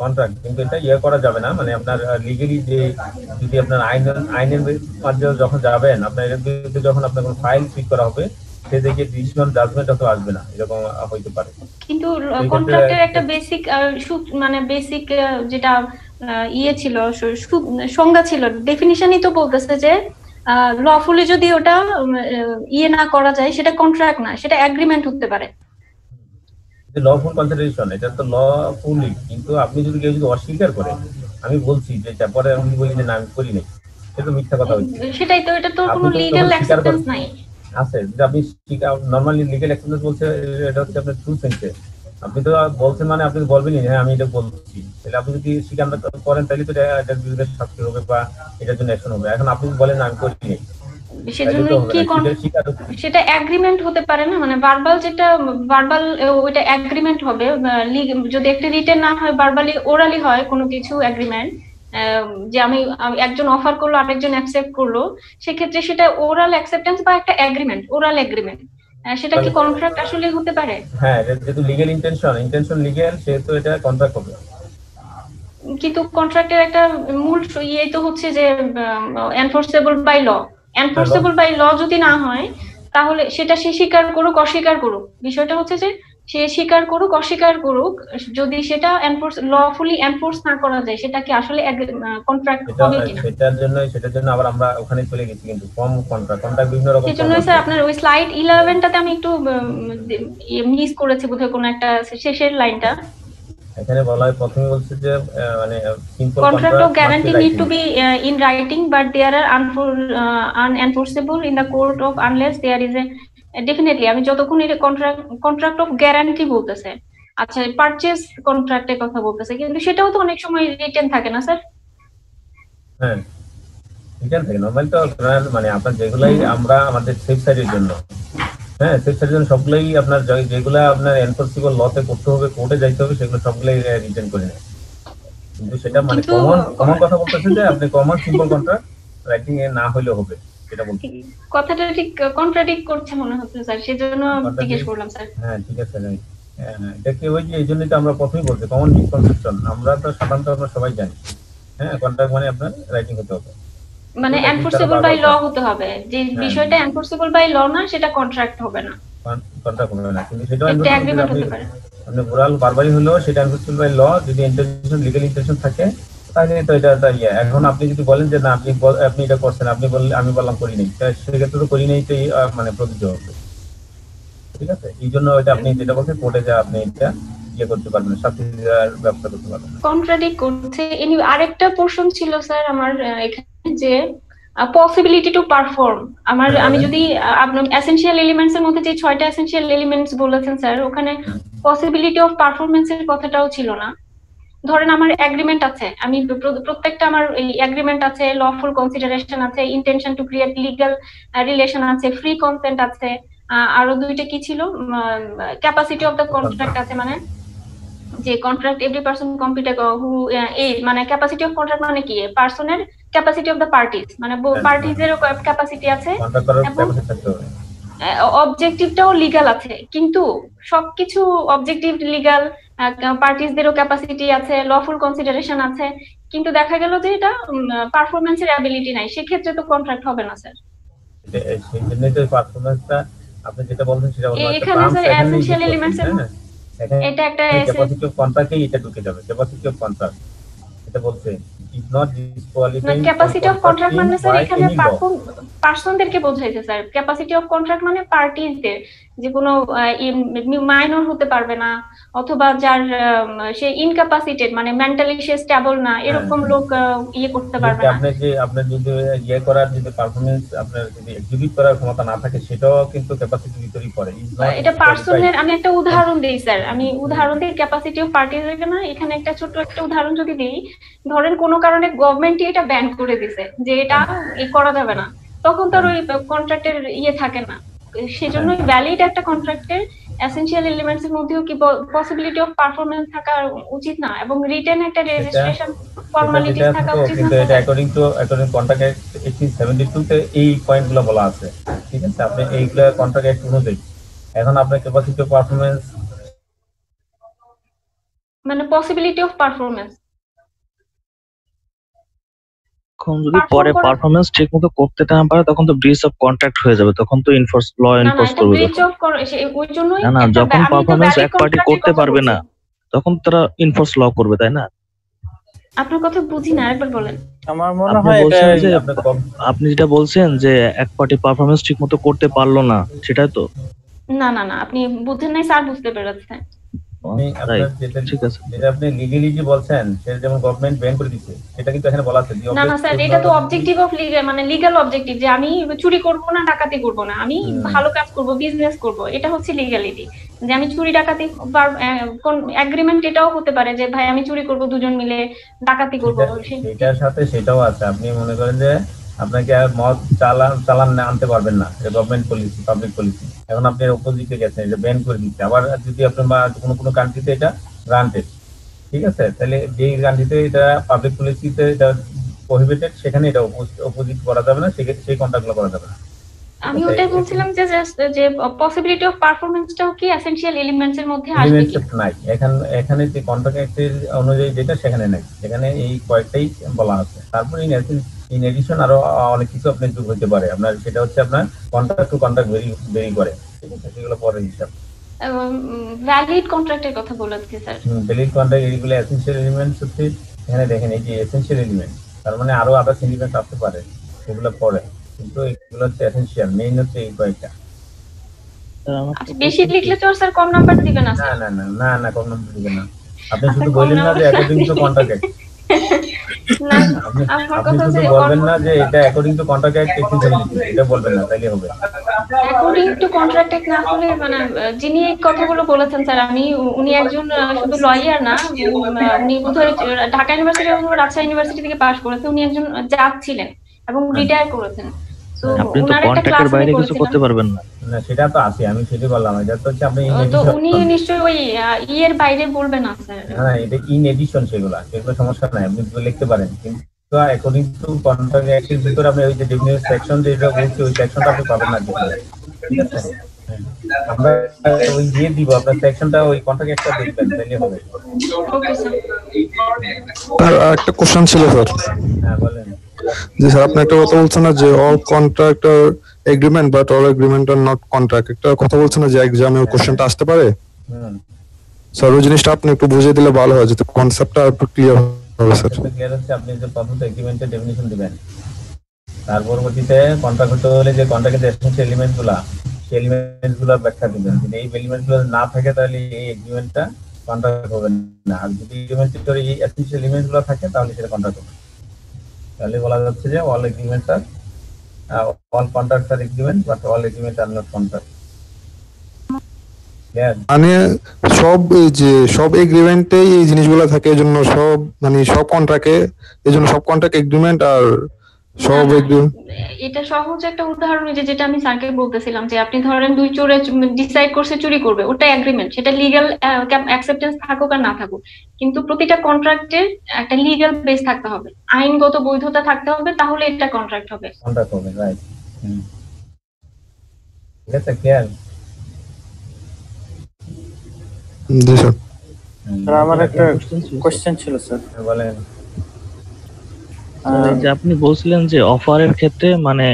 কন্ট্রাক্ট কিন্তু এটা ইয়ে করা যাবে না, মানে আপনার লিগালি যে যদি আপনার আইনের মাধ্যমে যখন যাবেন আপনার এর বিরুদ্ধে যখন আপনার কোনো ফাইল ফিট করা হবে সে দেখে ডিসিশন জাজমেন্ট হয়তো আসবে না, এরকম হইতে পারে। কিন্তু কন্ট্রাক্টের একটা বেসিক মানে বেসিক যেটা ইয়ে ছিল সংজ্ঞা ছিল, ডেফিনিশনই তো বলতেছে যে লফুলি যদি ওটা ইয়ে না করা যায় সেটা কন্ট্রাক্ট না, সেটা এগ্রিমেন্ট হতে পারে। লফুল কনসিডারেশন এটা তো লফুলি, কিন্তু আপনি যদি কেউ যদি অস্বীকার করে, আমি বলছি যে পরে আমি বলি যে না আমি করি নাই, সেটা মিথ্যা কথা হচ্ছে। সেটাই তো, এটা তো কোনো লিগ্যাল অ্যাকসেপ্টেন্স নাই আছে। যদি আপনি নরমালি লিগ্যাল অ্যাকসেপ্টেন্স বলছে এটা হচ্ছে আপনার ট্রু সেন্সে, আপনি তো বলছেন মানে আপনি বলবেনই হ্যাঁ আমি এটা বলছি, তাহলে আপনি যদি স্বীকার করেন তাহলে তো এটার বিরুদ্ধে শাস্তি হবে বা এটার জন্য অ্যাকশন হবে। এখন আপনি বলেন আমি করি নাই, সেজন্য কি সেটা এগ্রিমেন্ট হতে পারে না, মানে ভার্বাল যেটা ভার্বাল ওইটা এগ্রিমেন্ট হবে, যদি একটা রিটেন না হয় ভার্বালি ওরালি হয় কোনো কিছু এগ্রিমেন্ট, যে আমি একজন অফার করলো আরেকজন অ্যাকসেপ্ট করলো, সেক্ষেত্রে সেটা ওরাল অ্যাকসেপ্টেন্স বা একটা এগ্রিমেন্ট, ওরাল এগ্রিমেন্ট, সেটা কি কন্ট্রাক্ট আসলে হতে পারে? হ্যাঁ যেহেতু লিগ্যাল ইন্টেনশন লিগ্যাল, সেহেতু এটা কন্ট্রাক্ট হবে। কিন্তু কন্ট্রাক্টের একটা মূল ইয়ে তো হচ্ছে যে enforceable by law, enforceable by law যদি না হয় তাহলে সেটা সে স্বীকার করুক অস্বীকার করুক, বিষয়টা হচ্ছে যে সে স্বীকার করুক অস্বীকার করুক, যদি সেটা লফুলি এনফোর্স না করা যায় সেটা কি আসলে কন্ট্রাক্ট হবে কিনা? সেটার জন্য আবার আমরা ওখানে চলে গেছি, কিন্তু ফর্ম কন্ট্রাক্ট বিভিন্ন রকম। সেজন্য স্যার আপনার ওই স্লাইড 11টাতে আমি একটু মিস করেছি বোধহয় কোন একটা শেষের লাইনটা, এখানে বলা হয় প্রথমে বলছে যে মানে simple contract of guarantee need to be in writing but they are unenforceable in the court of unless there is a definitely আমি যতক্ষণ এটা contract of guarantee বলতেছে, আচ্ছা পারচেজ কন্ট্রাক্টের কথা বলতেছে, কিন্তু সেটাও তো অনেক সময় রিটেন থাকে না স্যার? হ্যাঁ রিটেন থাকে নরমাল তো, মানে আপনার যেগুলাই আমরা আমাদের সেফ সাইডের জন্য হ্যাঁ সেকশন সবগুলাই আপনার যেগুলা আপনার এনফোর্সিবল লতে করতে হবে, কোর্টে যাইতে হবে, সেগুলো সবগুলাই রিটার্ন করে নেয়। কিন্তু সেটা মানে কমন কথা বলতেছে যে আপনি কমন সিম্পল কন্ট্রাক্ট রাইটিং এ না হলেও হবে, সেটা বলতে কথাটা ঠিক কন্ট্রাডিক্ট করছে মনে হচ্ছে স্যার, সেজন্য জিজ্ঞেস করলাম স্যার। হ্যাঁ ঠিক আছে, দেখি ওই যে এই জন্যই তো আমরা প্রথমেই বলছি কমন মিসকনসেপশন, আমরা তো সাধারণত আমরা সবাই জানি। হ্যাঁ কন্ট্রাক্ট মানে আপনার রাইটিং হতে হবে, মানে এনফোর্সেবল বাই ল হতে হবে, যে বিষয়টা এনফোর্সেবল বাই ল না সেটা কন্ট্রাক্ট হবে না, কন্ট্রাক্ট হবে না। কিন্তু সেটা একটা এগ্রিমেন্ট হতে পারে। আপনি ওরাল বারবারই হলো সেটা এনফোর্সেবল বাই ল, যদি ইন্টেনশন লিগ্যাল ইন্টেনশন থাকে তাহলে তো এটা এখন আপনি যদি বলেন যে না আপনি এটা করছেন, আপনি বললে আমি বললাম করি নাই, সেক্ষেত্রে তো করি নাই তো মানে প্রযোজ্য হবে। ঠিক আছে, এই জন্য এটা আপনি যেটা বলছেন কোর্টে যা আপনি এটা করতে পারবেন, শাস্তি দেওয়ার ব্যবস্থা করতে পারবেন। কন্ট্রাডিক্ট করছে। আরেকটা পোরশন ছিল স্যার আমার এখানে, যে পসিবিলিটি টু পারফর্ম। আমি যদি আপনার এসেনশিয়াল এলিমেন্টস এর মধ্যে যে 6টা এসেনশিয়াল এলিমেন্টস বলেছেন স্যার, ওখানে পসিবিলিটি অফ পারফরম্যান্স এর কথাটাও ছিল না। ধরেন আমার এগ্রিমেন্ট আছে, আমি প্রত্যেকটা আমার এই এগ্রিমেন্ট আছে, লফুল কনসিডারেশন আছে, intention to create legal relation আছে, ফ্রি কনসেন্ট আছে, আরো দুইটা কি ছিল, ক্যাপাসিটি অফ দ্য কন্ট্রাক্ট আছে, মানে যে কন্ট্রাক্ট এভরি পারসন কম্পিটেড হু মানে ক্যাপাসিটি অফ কন্ট্রাক্ট মানে কি, পারসনের ক্যাপাসিটি অফ দ্য পার্টিজ, মানে পার্টিজের ক্যাপাসিটি আছে, অবজেক্টিভটাও লিগ্যাল আছে। কিন্তু সবকিছু অবজেক্টিভ লিগ্যাল, পার্টিজদেরও ক্যাপাসিটি আছে, লফুল কনসিডারেশন আছে, কিন্তু দেখা গেল যে এটা পারফরম্যান্সের অ্যাবিলিটি নাই, সেক্ষেত্রে তো কন্ট্রাক্ট হবে না স্যার। সেই জন্যই তো পারফরম্যান্সটা আপনি যেটা বলছেন সেটা এখানে স্যার এসেনশিয়াল এলিমেন্টস এর এটা একটা ক্যাপাসিটি অফ কন্ট্রাক্টে এটা ঢুকে যাবে, ক্যাপাসিটি অফ কন্ট্রাক্ট এটা বলছে is not disqualifying. Capacity of contract মানে স্যার এখানে পারসনদেরকে বোঝাইছে স্যার। ক্যাপাসিটি অফ কন্ট্রাক্ট মানে পার্টিজদের, যে কোনো মাইনর হতে পারবে না, অথবা যার সে ইনক্যাপাসিটেড মানে মেন্টালি সে স্টেবল না, এরকম লোক করতে পারবে না। আপনার যদি করার যদি পারফরম্যান্স আপনার যদি এক্সিকিউট করার ক্ষমতা না থাকে, সেটাও কিন্তু ক্যাপাসিটির ভিতরেই পড়ে। এটা পারসনের আমি একটা উদাহরণ দিই স্যার, আমি উদাহরণ দিই ক্যাপাসিটি অফ পার্টিজের না। এখানে একটা ছোট একটা উদাহরণ যদি দিই, ধরেন কোনো কারণে গভর্নমেন্টই এটা ব্যান করে দিছে যে এটা করা যাবে না, তখন তো আর ওই কন্ট্রাক্টের থাকে না। সেজন্য ভ্যালিড একটা কন্ট্রাক্টের এসেনশিয়াল এলিমেন্টস এর মধ্যেও কি পসিবিলিটি অফ পারফরম্যান্স থাকা উচিত না, এবং রিটেন একটা রেজিস্ট্রেশন ফর্মালিটিস থাকা উচিত না। কিন্তু এটা অ্যাকর্ডিং কন্ট্রাক্ট অ্যাক্ট 1872 তে এই পয়েন্টগুলো বলা আছে। ঠিক আছে, আপনি এইগুলা কন্ট্রাক্ট অ্যাক্ট অনুযায়ী এখন আপনার ক্যাপাসিটি অফ পারফরম্যান্স মানে পসিবিলিটি অফ পারফরম্যান্স, এখন যদি পরে পারফরম্যান্স ঠিকমতো করতে না পারে তখন তো ব্রিচ অফ কন্ট্রাক্ট হয়ে যাবে, তখন তো ল এনফোর্স করবে। না যখন পারফরম্যান্স এক পার্টি করতে পারবে না তখন তারা এনফোর্স ল করবে, তাই না? আপনার কথা বুঝি না, আরেকবার বলেন। আমার মনে হয় আপনি যেটা বলছেন যে এক পার্টি পারফরম্যান্স ঠিকমতো করতে পারলো না, সেটাই তো? না না না, আপনি বুঝেন নাই স্যার, বুঝতে পেরেছেন। ঠিক আছে, যেটা আপনি লিগ্যালি যে বলছেন সেটা যেমন গভর্নমেন্ট ব্যান করে দিয়েছে, সেটা কিন্তু এখানে বলা আছে। না না স্যার, এটা তো অবজেক্টিভ অফ লিগ্যাল, মানে লিগ্যাল অবজেক্টিভ, যে আমি চুরি করব না, ডাকাতি করব না, আমি ভালো কাজ করব, বিজনেস করব, এটা হচ্ছে লিগ্যালিটি। যে আমি চুরি ডাকাতি কোন এগ্রিমেন্ট, এটাও হতে পারে যে ভাই আমি চুরি করব, দুজন মিলে ডাকাতি করব, সেটার সাথে সেটাও আছে। আপনি মনে করেন যে আপনাকে আর মদ চালান আনতে পারবেন না, এটা গভর্নমেন্ট পলিসি, পাবলিক পলিসি। এখন আপনি অপোজিটে গেছেন, এটা ব্যান করে দিচ্ছে। আবার যদি আপনার কোনো কান্ট্রিতে এটা গ্রান্টেড, ঠিক আছে, তাহলে যে কান্ট্রিতে এটা পাবলিক পলিসিতে এটা প্রহিবিটেড, সেখানে এটা অপোজিট করা যাবে না, সেই কন্ট্রাক্টগুলো করা যাবে না। আমি ওটাই বলছিলাম যে পসিবিলিটি অফ পারফরম্যান্সটাও কি এসেনশিয়াল এলিমেন্টস এর মধ্যে আসবে কি? নাই, এখানে যে কন্ট্রাক্ট অ্যাক্টের অনুযায়ী যেটা সেখানে নাই, সেখানে এই কয়েকটাই বলা আছে। তারপর ইন এডিশন আরো অনেক কিছু আপনি যোগ হতে পারে আপনার, সেটা হচ্ছে আপনার কন্ট্রাক্ট টু কন্ট্রাক্ট ভেরি করে, ঠিক আছে, সেগুলো পরে হিসাব। ভ্যালিড কন্ট্রাক্টের কথা বলেছি স্যার। ভ্যালিড কন্ট্রাক্ট এগুলো এসেনশিয়াল এলিমেন্টস হচ্ছে, এখানে দেখেন এই যে এসেনশিয়াল এলিমেন্ট, তার মানে আরো আদার্স এলিমেন্ট আসতে পারে, সেগুলো পরে, কিন্তু এগুলো হচ্ছে এসেনশিয়াল, মেইন হচ্ছে এই কয়েকটা। বেশি লিখলে তো স্যার কম নাম্বার দিবেন না? না না না না না, কম নাম্বার দিবেন না। আপনি শুধু বললেন না যে অ্যাকর্ডিং টু কন্ট্রাক্ট, না আপনি শুধু বলবেন না যে এটা অ্যাকর্ডিং টু কন্ট্রাক্ট অ্যাক্ট 1872, এটা বলবেন না, তাইলে হবে। অ্যাকর্ডিং টু কন্ট্রাক্ট অ্যাক্ট না হলে, মানে যিনি এই কথাগুলো বলেছেন স্যার, উনি একজন শুধু লয়ার না, উনি বোধহয় ঢাকা ইউনিভার্সিটি এবং রাজশাহী ইউনিভার্সিটি থেকে পাশ করেছেন, উনি একজন জাজ ছিলেন এবং রিটায়ার করেছেন। তো আপনি তো ওনার একটা কন্ট্রাক্টের ক্লাস বাইরে আমি কিছু করতে করেছিলাম। পারবেন না। না সেটা তো আছে, আমি সেটাই বললাম, এটা তো হচ্ছে আপনি তো উনি নিশ্চয়ই ওই ইয়ের বাইরে বলবে না স্যার। হ্যাঁ এটা ইন এডিশন, সেগুলো সমস্যা নাই, আপনি লিখতে পারেন, কিন্তু অ্যাকর্ডিং টু কন্ট্রাক্ট অ্যাক্টের ভিতরে আপনি ওই যে ডেফিনিট সেকশন যেটা বলছে ওই সেকশনটা আপনি পাবেন না, ঠিক আছে? আমরা ওই দিয়ে দিব, আপনার সেকশনটা ওই কন্ট্রাক্ট একটা দেখবেন তাহলে হবে। Okay sir. আর একটা কোশ্চেন ছিল স্যার। হ্যাঁ বলেন। জি স্যার, আপনি একটা কথা বলছেন না যে all contract are agreement but all agreement are not contract, একটা কথা বলছেন না যে এক্সামে ওই কোশ্চেনটা আসতে পারে। স্যার ওই জিনিসটা আপনি একটু বুঝিয়ে দিলে ভালো হয়, যাতে কনসেপ্টটা একটু ক্লিয়ার হবে স্যার। ক্লিয়ার হচ্ছে, আপনি যে প্রথমত এগ্রিমেন্টের ডেফিনিশন দিবেন, তার পরবর্তীতে কন্ট্রাক্ট করতে হলে যে কন্ট্রাক্টের এসেনশিয়াল এলিমেন্টগুলো, সেই এলিমেন্টগুলো ব্যাখ্যা দিবেন। যদি এই এলিমেন্টগুলো না থাকে তাহলে এই এগ্রিমেন্টটা কন্ট্রাক্ট হবে না, আর যদি এগ্রিমেন্টের ভিতরে এই এসেনশিয়াল এলিমেন্টগুলো থাকে তাহলে সেটা কন্ট্রাক্ট হবে। তাহলে বলা যাচ্ছে যে all agreements are all contracts are agreement but all agreement are not contract. মানে সব এগ্রিমেন্টেই এই জিনিসগুলো থাকে, এজন্য সব মানে সব কন্ট্রাক্টে, এজন্য সব কন্ট্রাক্ট এগ্রিমেন্ট আর সব এগ্রিমেন্ট। এটা সহজ একটা উদাহরণ, যেটা আমি স্যারকে বলতেছিলাম যে আপনি ধরেন দুই চোরে ডিসাইড করছে চুরি করবে, ওটা এগ্রিমেন্ট, সেটা লিগ্যাল অ্যাকসেপ্টেন্স থাকুক আর না থাকুক, কিন্তু প্রতিটা কন্ট্রাক্টের একটা লিগ্যাল বেস থাকতে হবে, আইনগত বৈধতা থাকতে হবে, তাহলে এটা কন্ট্রাক্ট হবে। কন্ট্রাক্ট হবে, রাইট। ঠিক আছে, ক্লিয়ার? জি স্যার। স্যার আমার একটা কোশ্চেন ছিল স্যার। বলেন। যে আপনি বলছিলেন যে অফারের ক্ষেত্রে মানে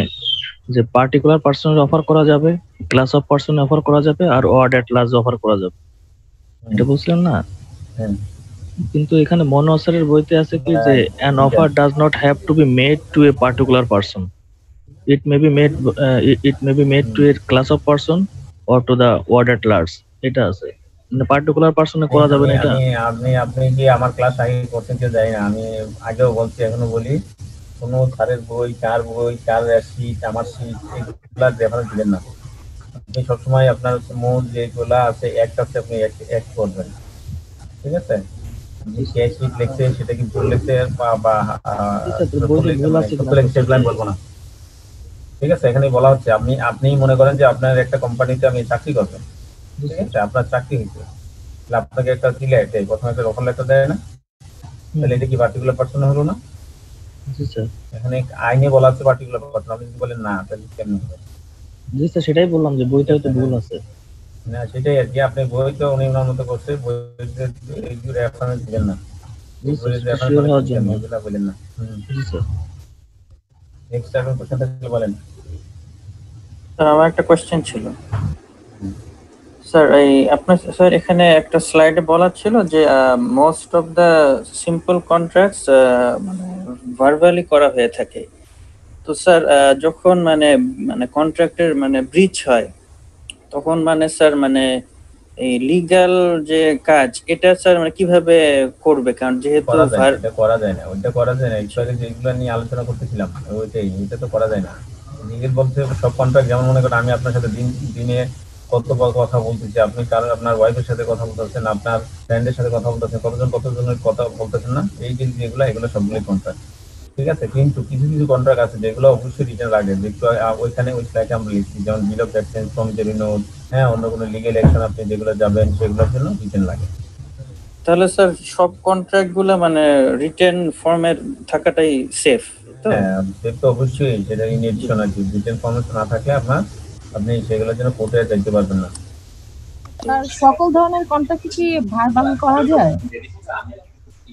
যে পার্টিকুলার পার্সনের অফার করা যাবে, ক্লাস অফ পার্সন অফার করা যাবে, আর ওয়ার্ড এট লার্জ অফার করা যাবে, এটা বলছিলেন না? কিন্তু এখানে মনোসারের বইতে আছে কি যে an offer does not have to be made to a particular person, it may be made to a class of person or to the word at large, এটা আছে, মানে পার্টিকুলার পারসনে করা যাবে না। এটা আপনি কি আমার ক্লাস আগে করছেন কেউ জানি না, আমি আগেও বলছি এখনো বলি, কোনো স্যারের বই, কার শীট, আমার শীট, এগুলা রেফারেন্স দিবেন না। আপনি সবসময় আপনার মূল যেগুলা আছে অ্যাক্ট আছে আপনি অ্যাক্ট করবেন, ঠিক আছে? যে শীট লিখছে সেটা কি ভুল লিখছে বা বলবো না, ঠিক আছে? এখানে বলা হচ্ছে আপনি মনে করেন যে আপনার একটা কোম্পানিতে আমি চাকরি করবেন, ঠিক আছে? আপনার চাকরি হয়েছে, তাহলে আপনাকে একটা দিলে প্রথমে একটা অফার লেটার দেয় না, তাহলে এটা কি পার্টিকুলার পারসন হলো না? এখানে আইনে বলা আছে পার্টিকুলার পারসন, আপনি যদি বলেন না তাহলে কেমন হবে? জি স্যার, সেটাই বললাম যে বইটা তো ভুল আছে না, সেটাই আর কি, আপনি বই তো উনি ওনার মতো করছে, বইতে রেফারেন্স দিবেন না, বলেন না। জি স্যার। নেক্সট আপনার কোশ্চেনটা বলেন। স্যার আমার একটা কোশ্চেন ছিল স্যার, এই আপনার স্যার এখানে একটা স্লাইডে বলা ছিল যে most of the simple contracts মানে ভার্বালি করা হয়ে থাকে। তো স্যার যখন মানে কন্ট্রাক্টের মানে ব্রিচ হয় তখন মানে স্যার মানে এই লিগ্যাল যে কাজ এটা স্যার মানে কিভাবে করবে? কারণ যেহেতু করা যায় না, করা যায় না, যেগুলো নিয়ে আলোচনা করতেছিলাম এটা তো করা যায় না। লিগ্যাল বলতে সব কন্ট্রাক্ট, যেমন মনে করেন আমি আপনার সাথে দিনে কত কথা বলতেছি, আপনি কারণ আপনার ওয়াইফের সাথে কথা বলতেছেন, আপনার ফ্রেন্ডের সাথে কথা বলতেছেন, কতজনের কথা বলতেছেন না, এই এগুলো সবগুলোই কন্ট্রাক্ট, ঠিক আছে? কিন্তু কিছু কন্ট্রাক্ট আছে যেগুলো অবশ্যই রিটেন লাগে, যেগুলো ওইখানে ওই স্লাইডে আমরা লিখছি, যেমন bill of exchange, promissory note, হ্যাঁ, অন্য কোনো লিগ্যাল অ্যাকশন আপনি যেগুলো যাবেন সেগুলোর জন্য রিটেন লাগে। তাহলে স্যার সব কন্ট্রাক্ট গুলো মানে রিটেন ফর্মের থাকাটাই সেফ? হ্যাঁ, সেফ তো অবশ্যই, সেটা ইন এডিশন আর কি, রিটেন ফর্মেট না থাকলে আপনি সেগুলোর জন্য কোর্টে যাইতে পারবেন না। আর সকল ধরনের কন্ট্রাক্ট কি ভার্বাল করা যায়?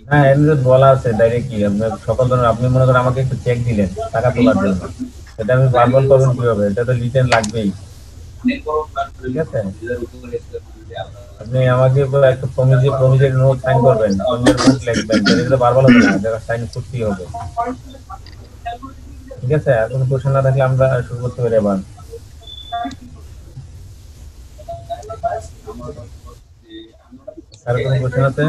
হ্যাঁ, এমনি বলা আছে ডাইরেক্টলি, আপনার সকল ধরনের, আপনি মনে করেন আমাকে একটু চেক দিলেন টাকা তোলার জন্য, সেটা আমি ভার্বাল করবেন কিভাবে? এটা তো রিটেন লাগবেই, ঠিক আছে? আপনি আমাকে একটা প্রমিসের নোট সাইন করবেন, প্রমিসের নোট লিখবেন, এটা ভার্বাল হবে না, এটা সাইন করতেই হবে, ঠিক আছে? আর কোনো কোশ্চেন না থাকলে আমরা শুরু করতে পারি এবার। আর কোনো কোশ্চেন আছে?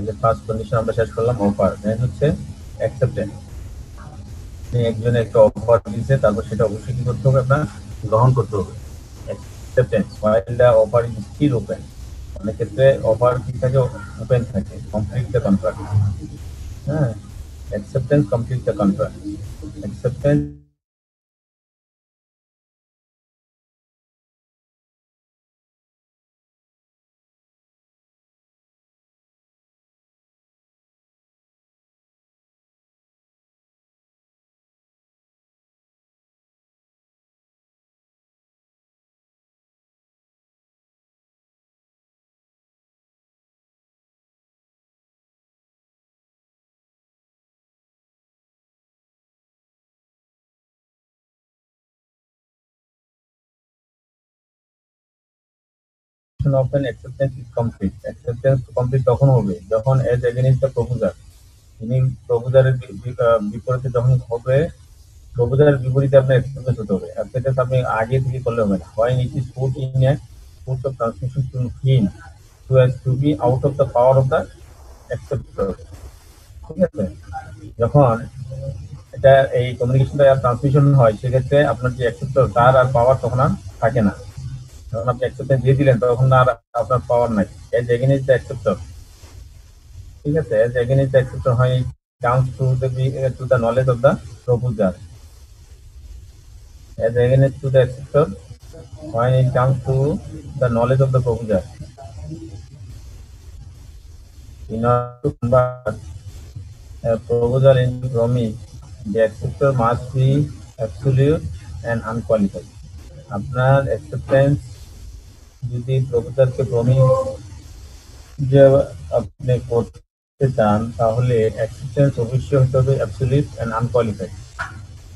যে ফার্স্ট কন্ডিশন আমরা শেষ করলাম অফার, দেন হচ্ছে অ্যাকসেপ্টেন্স। একজনে একটা অফার দিয়েছে, তারপর সেটা অবশ্যই কি করতে হবে, আপনার গ্রহণ করতে হবে। Acceptance while the offer is still open, অনেক ক্ষেত্রে অফার কি থাকে, ওপেন থাকে, কমপ্লিট দ্য কন্ট্রাক্ট। হ্যাঁ, acceptance complete the contract. Acceptance of an acceptance is complete. Acceptance complete তখন হবে যখন as against the proposer, তিনি প্রপোজারের বিপরীতে যখন হবে, প্রপোজারের বিপরীতে আপনার acceptance হতে হবে। acceptance আপনি আগে থেকে করলে হবে না। when it is put in a put of transmission to him so as to be out of the power of the acceptor, ঠিক আছে? যখন এটা এই কমিউনিকেশনটা ট্রান্সমিশন হয়, সেক্ষেত্রে আপনার যে অ্যাকসেপ্টর তার আর পাওয়ার তখন আর থাকে না। যখন আপনি অ্যাকসেপ্টেন্স দিয়ে দিলেন তখন আর আপনার পাওয়ার নাই। এজ এগেইনস্ট দ্য অ্যাকসেপ্টর, ঠিক আছে? এজ এগেইনস্ট দ্য অ্যাকসেপ্টর হয় counts to the knowledge of the proposer. As against to the acceptor when it comes to the knowledge of the proposer. In order to convert a proposal into promise, the acceptor must be absolute and unqualified. আপনার acceptance যদি প্রপোজালকে promise যে আপনি করতে চান, তাহলে acceptance অবশ্যই হতে হবে অ্যাবসলিউট এন্ড আনকোয়ালিফাইড।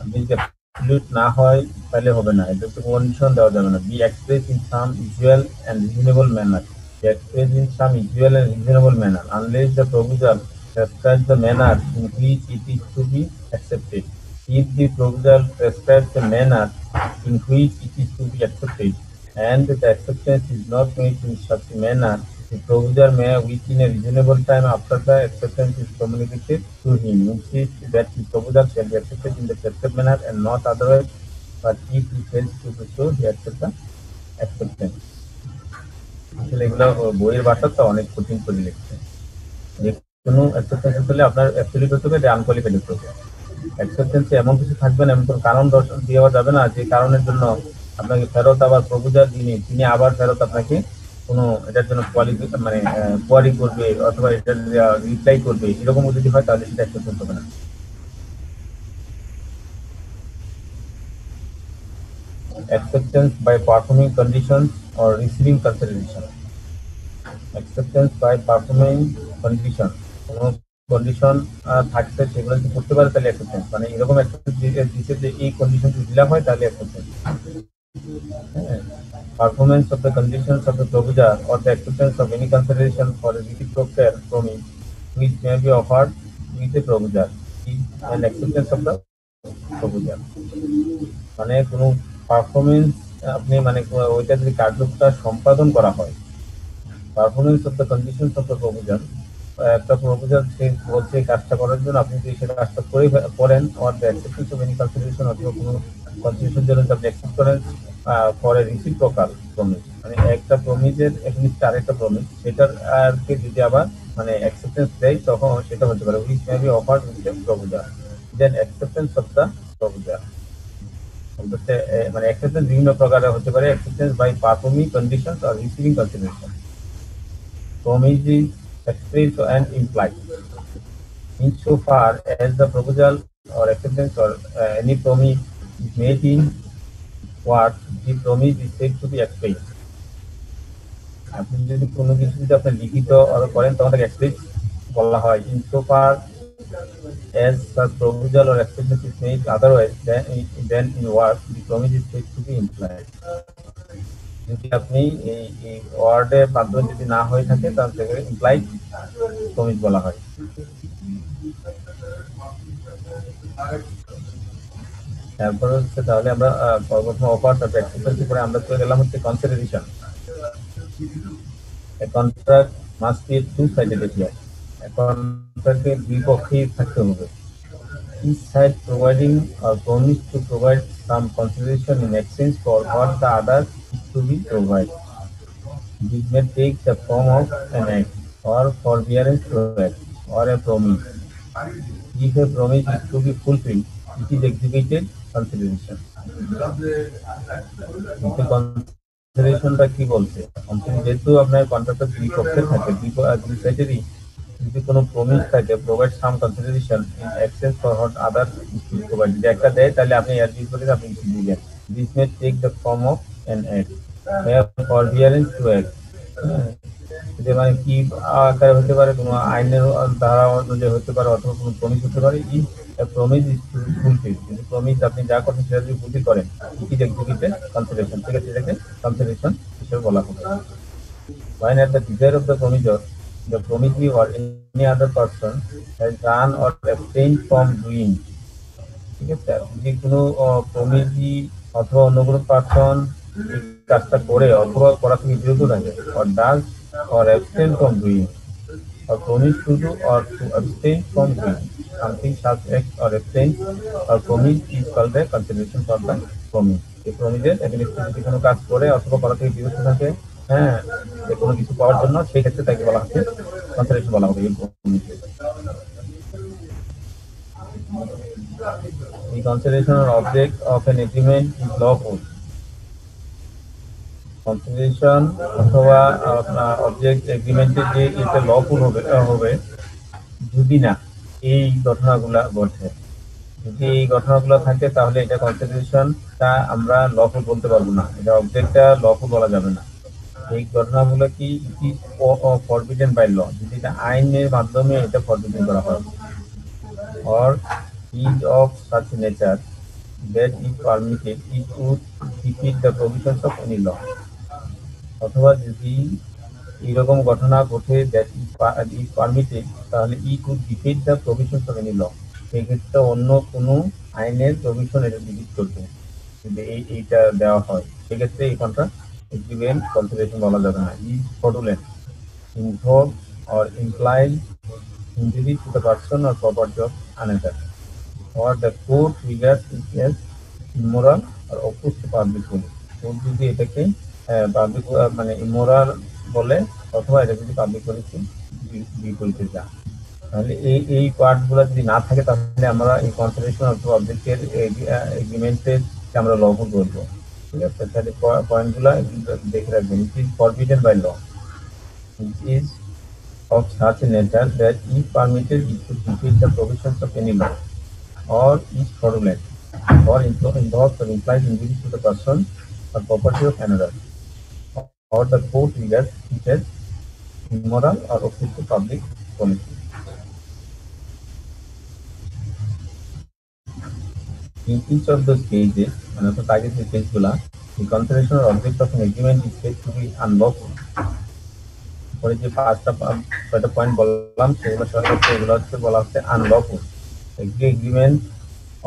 আপনি যদি অ্যাবসলিউট না হয় তাহলে হবে না, এটা তো কন্ডিশন দেওয়া যাবে না। Be express in some usual and reasonable manner, expressed in some usual and reasonable manner, unless the proposal prescribes the manner in which it is to be accepted. If the proposal prescribes the manner in which it is to be accepted, and the acceptance is not made in such a manner, the proposer may, within a reasonable time after the acceptance is communicated to him, insist that the proposal shall be accepted in the prescribed manner and not otherwise. But if he fails to do so, he accepts the acceptance. আসলে এগুলো বইয়ের ভাষা তো অনেক কঠিন করে লিখছে। যে কোনো অ্যাকসেপ্টেন্স হলে আপনার অ্যাবসলিউট হতে হবে, আনকোয়ালিফাইড হতে হবে। অ্যাকসেপ্টেন্সে এমন কিছু থাকবে না, এমন কোনো কারণ দর্শন দেওয়া যাবে না যে কারণের জন্য আপনাকে ফেরত আবার প্রপোজাল তিনি আবার ফেরত আপনাকে কোনো এটার জন্য কোয়ারি করবে অথবা এটার রিপ্লাই করবে, এরকম যদি হয় তাহলে সেটা অ্যাকসেপ্টেন্স হবে না। Acceptance by performing conditions or receiving consideration. Acceptance by performing condition, কোনো কন্ডিশন থাকছে সেগুলো যদি করতে পারে তাহলে অ্যাকসেপ্টেন্স, মানে এরকম অ্যাকসেপ্টেন্স দিচ্ছে যে এই কন্ডিশন যদি দিলাম হয় তাহলে acceptance. Performance of the conditions of the proposal or the acceptance of any consideration for a reciprocal promise which may be offered with a proposal and acceptance of the proposal, মানে কোনো performance আপনি মানে ওইটা যদি কার্যটা সম্পাদন করা হয়, performance of the conditions of the proposal, একটা প্রপোজাল সে বলছে কাজটা করার জন্য, আপনি যদি সেটা কাজটা করেন or the acceptance of any consideration অথবা কোনো কনসিডারেশন জন্য আপনি অ্যাকসেপ্ট করেন ফর এ রিসিপ্রোকাল প্রমিস, মানে একটা প্রমিসের এগেইনস্ট আরেকটা প্রমিস, সেটার আরকে যদি আবার মানে অ্যাকসেপ্টেন্স দেয় তখন সেটা হতে পারে which may be offered with the proposal, then acceptance of the proposal. মানে অ্যাকসেপ্টেন্স বিভিন্ন প্রকারের হতে পারে। Acceptance by performing conditions or receiving consideration. Promise is expressed and implied insofar as the proposal or acceptance or any promise is made in what the promise is said to be expressed. আপনি যদি কোনো কিছু যদি আপনি লিখিত করেন তখন তাকে এক্সপ্রেস বলা হয়। insofar as the proposal or acceptance is made otherwise than in what the promise is said to be implied. যদি আপনি এই ওয়ার্ডের মাধ্যমে যদি না হয়ে থাকে তাহলে সেটাকে ইমপ্লাইড প্রমিস বলা হয়। তারপর হচ্ছে তাহলে আমরা প্রথম অফার, তারপর অ্যাকসেপ্টেন্স, পরে আমরা চলে গেলাম হচ্ছে consideration. A contract must be two-sided affair. কন্ট্রাক্টে দুই পক্ষেই থাকতে হবে। Each side providing or promise to provide some consideration in exchange for what the other is to be provided. This may take the form of an act, or forbearance to act, or a promise. If a promise is to be fulfilled, it is executed consideration. কনসিডারেশনটা কি বলছে? যেহেতু আপনার contractor দুই পক্ষে থাকে, দুই সাইডেরই যদি কোনো প্রমিস থাকে, provide some consideration in exchange for what other is provide, যদি একটা দেয় তাহলে আপনি এর বিপরীতে আপনি কিছু দিবেন। This may take the form of an act, forbearance to act. যে মানে কি আকারে হতে পারে, কোনো আইনের ধারা অনুযায়ী হতে পারে, অথবা কোনো প্রমিস হতে পারে। If promise is to be fulfil, যদি প্রমিস আপনি যা করছেন সেটা যদি ফুলফিল করেন, ইট ইজ এক্সিকিউটেড কনসিডারেশন, ঠিক আছে, এটাকে কনসিডারেশন হিসেবে বলা হবে। When at the desire of the promisor, the promisee or any other person has done or abstained from doing, ঠিক আছে, যদি কোনো প্রমিসি অথবা অন্য কোনো পার্সন কাজটা করে অথবা করা থেকে বিরত থাকে, or does or abstain from doing, or promise to do or to abstain from doing something such act or abstain or promise is called a consideration for the promise. এই প্রমিসের এগেইনস্ট যদি কোনো কাজ করে অথবা করা থেকে বিরত থাকে, হ্যাঁ, কোনো কিছু পাওয়ার জন্য, সেই ক্ষেত্রে তাকে বলা হচ্ছে কনসিডারেশন বলা হবে। The consideration or object of an agreement is lawful. Consideration অথবা অবজেক্ট এগ্রিমেন্টের যে এটা লফুল হবে যদি না এই ঘটনাগুলা ঘটে। যদি এই ঘটনাগুলো থাকে তাহলে এটা কনসিডারেশনটা আমরা লফুল বলতে পারবো না, এটা অবজেক্টটা লফুল বলা যাবে না। এই ঘটনাগুলো কি ফরবিডেন বাই ল, যদি এটা আইনের মাধ্যমে এটা ফরবিডেন করা হয়, or is of such nature that if permitted it would defeat the provisions of any law, অথবা যদি এরকম ঘটনা ঘটে that if permitted তাহলে it would defeat the provisions of any law, সেক্ষেত্রে অন্য কোনো আইনের প্রভিশন এটা ডিফিট করবে যদি এইটা দেওয়া হয়, সেক্ষেত্রে এই কন্ট্রাক্ট এগ্রিমেন্ট কনসিডারেশন বলা যাবে না। Is fraudulent, involve or implies injury to the person or property of another, or the court regards it as immoral or opposed to public policy. Court যদি এটাকে পাবলিক মানে ইমোরাল বলে অথবা এটা যদি পাবলিক পলিসি বিপরীতে যায়, তাহলে এই পার্টগুলো যদি না থাকে তাহলে আমরা এই কনসিডারেশন অথবা অবজেক্টের এগ্রিমেন্টের আমরা লফুল বলবো, ঠিক আছে। তাহলে পয়েন্টগুলো দেখে রাখবেন। It is forbidden by law, it is of such a nature that if permitted it could defeat the provisions of any law, or is fraudulent, or involves or implies injury to the person or property of another, or the court regards it as immoral or opposed to public policy. In each of those cases, the target caseগুলা, the consideration or object of an agreement is said to be unlawful. পরে যে পাঁচটা ছয়টা point বললাম সেগুলো সর্বোচ্চ এগুলো হচ্ছে বলা হচ্ছে unlawful. Agreement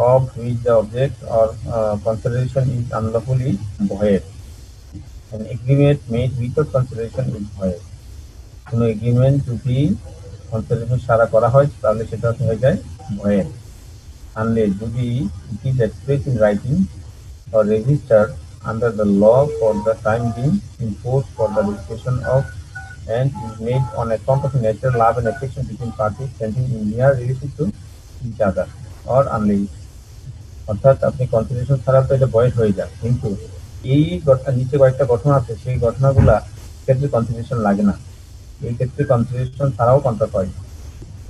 of which the object or consideration is unlawfully void, agreement made without consideration is void. কোনো এগ্রিমেন্ট যদি কনসিডারেশন ছাড়া করা হয় তাহলে সেটা হয়ে যায় ভয়েড, আনলেস যদি it is expressed in writing or registered under the law for the time being imposed for the registration of and is made on account of natural love and affection between parties standing in near relation to each other, or unless, অর্থাৎ আপনি consideration ছাড়া তো এটা void হয়ে যায়, কিন্তু এই নিচে কয়েকটা ঘটনা আছে সেই ঘটনাগুলা ক্ষেত্রে কনসিডারেশন লাগে না, এই ক্ষেত্রে কনসিডারেশন ছাড়াও কন্ট্রাক্ট হয়,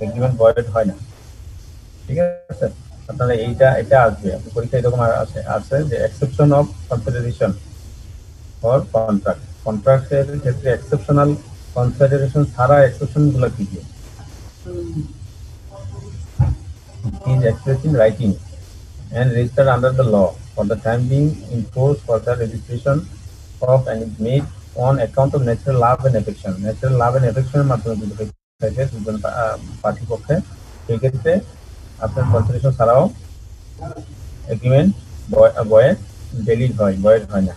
এগ্রিমেন্ট ভয়েড হয় না, ঠিক আছে। আপনারা এটা আসবে আপনি পরীক্ষা এরকম আছে যে exception of consideration for contract, কন্ট্রাক্টের ক্ষেত্রে এক্সেপশনাল কনসিডারেশন ছাড়া এক্সেপশন গুলো কি কি? is expressed in writing and registered under the law for the time being in force for the registration of and is made on account of natural love and affection. Natural love and affection এর মাধ্যমে যদি থাকে দুজন পার্টিপক্ষে, সেই ক্ষেত্রে আপনার consideration ছাড়াও agreement void valid হয়, ভয়েড হয় না।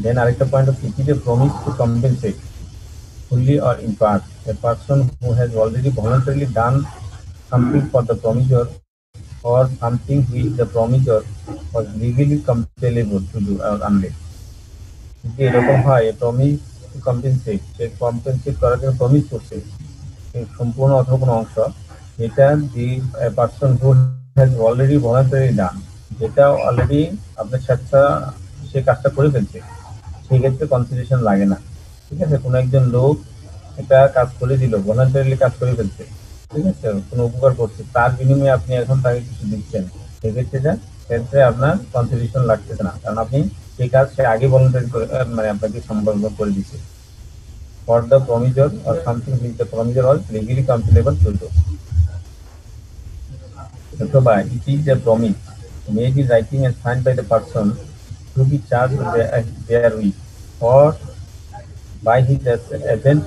দেন আরেকটা পয়েন্ট হচ্ছে কি যে promise to compensate fully or in part. A person who has already voluntarily done something for the promisor or something which the promisor was legally compellable to do or unless. যদি এরকম হয় promise to compensate, সে compensate করার জন্য promise করছে সম্পূর্ণ অথবা কোনো অংশ, এটা the person who has already voluntary done, যেটা অলরেডি আপনার স্বেচ্ছা সে কাজটা করে ফেলছে, সেক্ষেত্রে কনসিডারেশন লাগে না। ঠিক আছে, কোনো একজন লোক এটা কাজ করে দিল, ভলান্টারিলি কাজ করে ফেলছে, ঠিক আছে, কোনো উপকার করছে, তার বিনিময়ে আপনি এখন তাকে কিছু দিচ্ছেন, সেক্ষেত্রে আপনার কনসিডারেশন লাগতেছে না, কারণ আপনি সেই কাজ সে আগে ভলান্টারি করে মানে আপনাকে সম্পর্ক করে দিচ্ছে। For the promisor or something which the promisor was legally compellable to do. অথবা it is a promise made in writing and signed by the person to be charged therewith or by his agent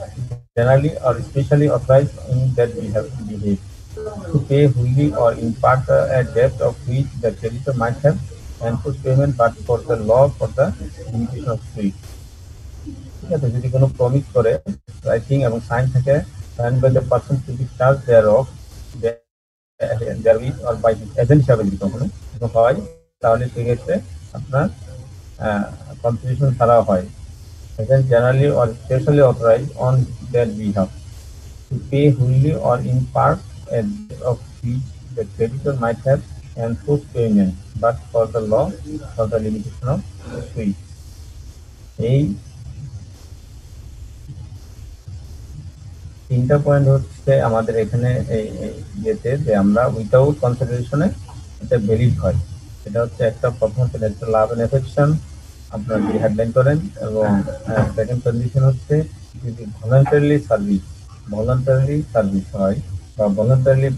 generally or specially authorized in that behalf to pay wholly or in part a debt of which the creditor might have enforced payment but for the law for the limitation of suit. ঠিক আছে, যদি কোনো promise করে writing এবং sign থাকে signed by the person to be charged thereof therewith or by his agent হিসাবে যদি কখনো হয়, তাহলে সেক্ষেত্রে আপনার কনসিডারেশন ছাড়া হয়। Agent generally or specially authorized on their behalf to pay wholly or in part a debt of which the creditor might have enforced payment, but for the law for the limitation of suit. এই তিনটা point হচ্ছে আমাদের এখানে ইয়েতে যে আমরা without কনসিডারেশনে এটা valid হয়। সেটা হচ্ছে একটা প্রথম হচ্ছে ন্যাচারাল লাভ এন্ড এফেকশন আপনার যদি হেডলাইন করেন, এবং সেকেন্ড কন্ডিশন হচ্ছে যদি ভলান্টারিলি সার্ভিস হয় বা ভলান্টারিলি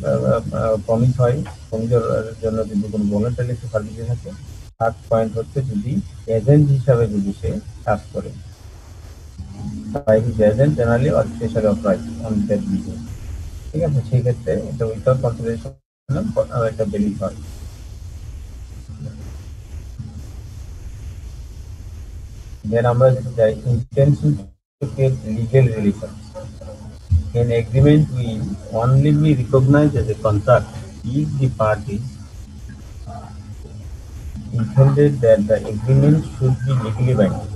প্রমিস হয়, প্রমিসের জন্য যদি কোনো ভলান্টারিলি সার্ভিস থাকে। থার্ড পয়েন্ট হচ্ছে যদি এজেন্ট হিসাবে যদি সে কাজ করে, by his agent generally or specially authorized on that basis. ঠিক আছে, সেই ক্ষেত্রে এটা উইথাউট কনসিডারেশন এটা ভ্যালিড হয়। Then আমরা the intention to create legal relations. An agreement will only be recognized as a contract if the parties intended that the agreement should be legally binding.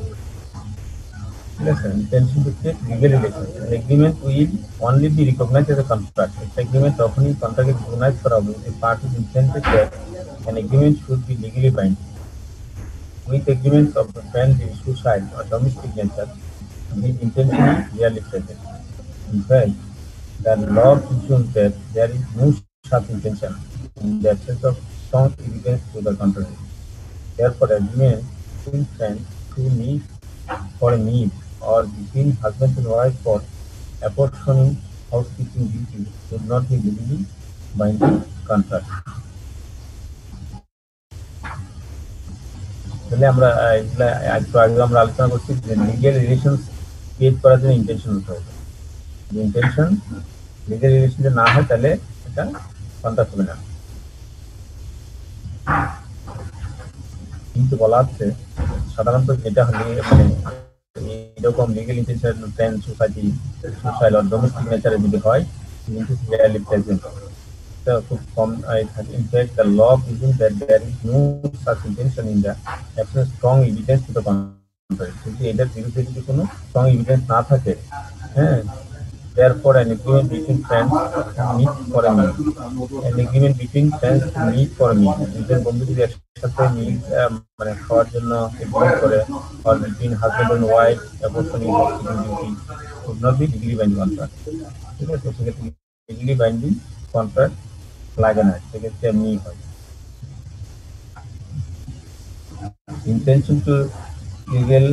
Listen, intention to create legal relations. An agreement will only be recognized as a contract. This agreement often contract is recognized for the parties intended that an agreement should be legally binding. With agreements of the friendly, suicide or domestic nature, this intention is rarely present. In fact, the law presumes that there is no such intention in the absence of strong evidence to the contrary. Therefore, agreement between friends who need for a need or between husband and wife for apportioning housekeeping duties should not be legally binding contract. তাহলে আমরা একটু আগে আমরা আলোচনা করছি যে legal relations create করার জন্য ইন্টেনশন হতে হবে। ইন্টেনশন লিগ্যাল রিলেশন যদি না হয় তাহলে এটা কন্ট্রাক্ট হবে না। কিন্তু বলা হচ্ছে সাধারণত যেটা হলে মানে এরকম legal intention friend society social আর ডোমেস্টিক নেচারে যদি হয় কিন্তু রিয়েলি প্রেজেন্ট খুব কম থাকে। In fact, the law presumes that there is no such intention in the absence of strong evidence to the contrary. যদি এটার বিরুদ্ধে যদি কোনো স্ট্রং এভিডেন্স না থাকে, হ্যাঁ, therefore an agreement between friends meet for a meal. An agreement between friends meet for a meal. দুজন বন্ধু যদি একসাথে মিল মানে খাওয়ার জন্য এগ্রিমেন্ট করে, or between husband and wife apportioning housekeeping duty should not be legally binding contract. ঠিক আছে, সেক্ষেত্রে legally binding contract লাগে না, সেক্ষেত্রে এমনি হয়। ইন্টেনশন টু লিগ্যাল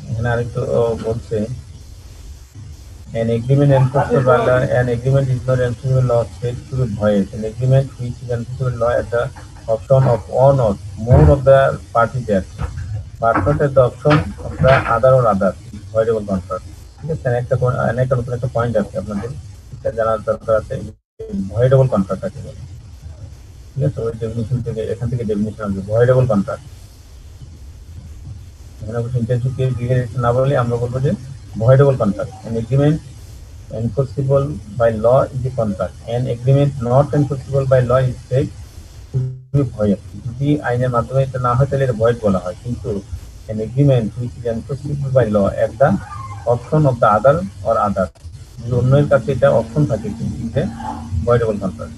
এখানে আরেকটু বলছে an agreement enforceable by law, an agreement is not enforceable law said to be void. An agreement which is enforceable law at the option of one or more of the parties there, but not at the option of the other or other voidable contract. ঠিক আছে, একটা নতুন একটা point আছে আপনাদের এটা জানার দরকার আছে, ভয়েডেবল কন্ট্রাক্ট আছে। ঠিক আছে, ওই ডেফিনিশন থেকে এখান থেকে ডেফিনিশন আসবে ভয়েডেবল কন্ট্রাক্ট। এখানে অবশ্যই ইন্টেনসিভ কেস ডিক্লারেশন না বললে আমরা বলবো যে ভয়েডেবল contract. An agreement enforceable by law is a contract. An agreement not enforceable by law is said to be void. যদি আইনের মাধ্যমে এটা না হয় তাহলে এটা ভয়েড বলা হয়, কিন্তু an agreement which is enforceable by law at the option of the other or others, যদি অন্যের কাছে এটা অপশন থাকে কিন্তু এটা ভয়েডেবল contract.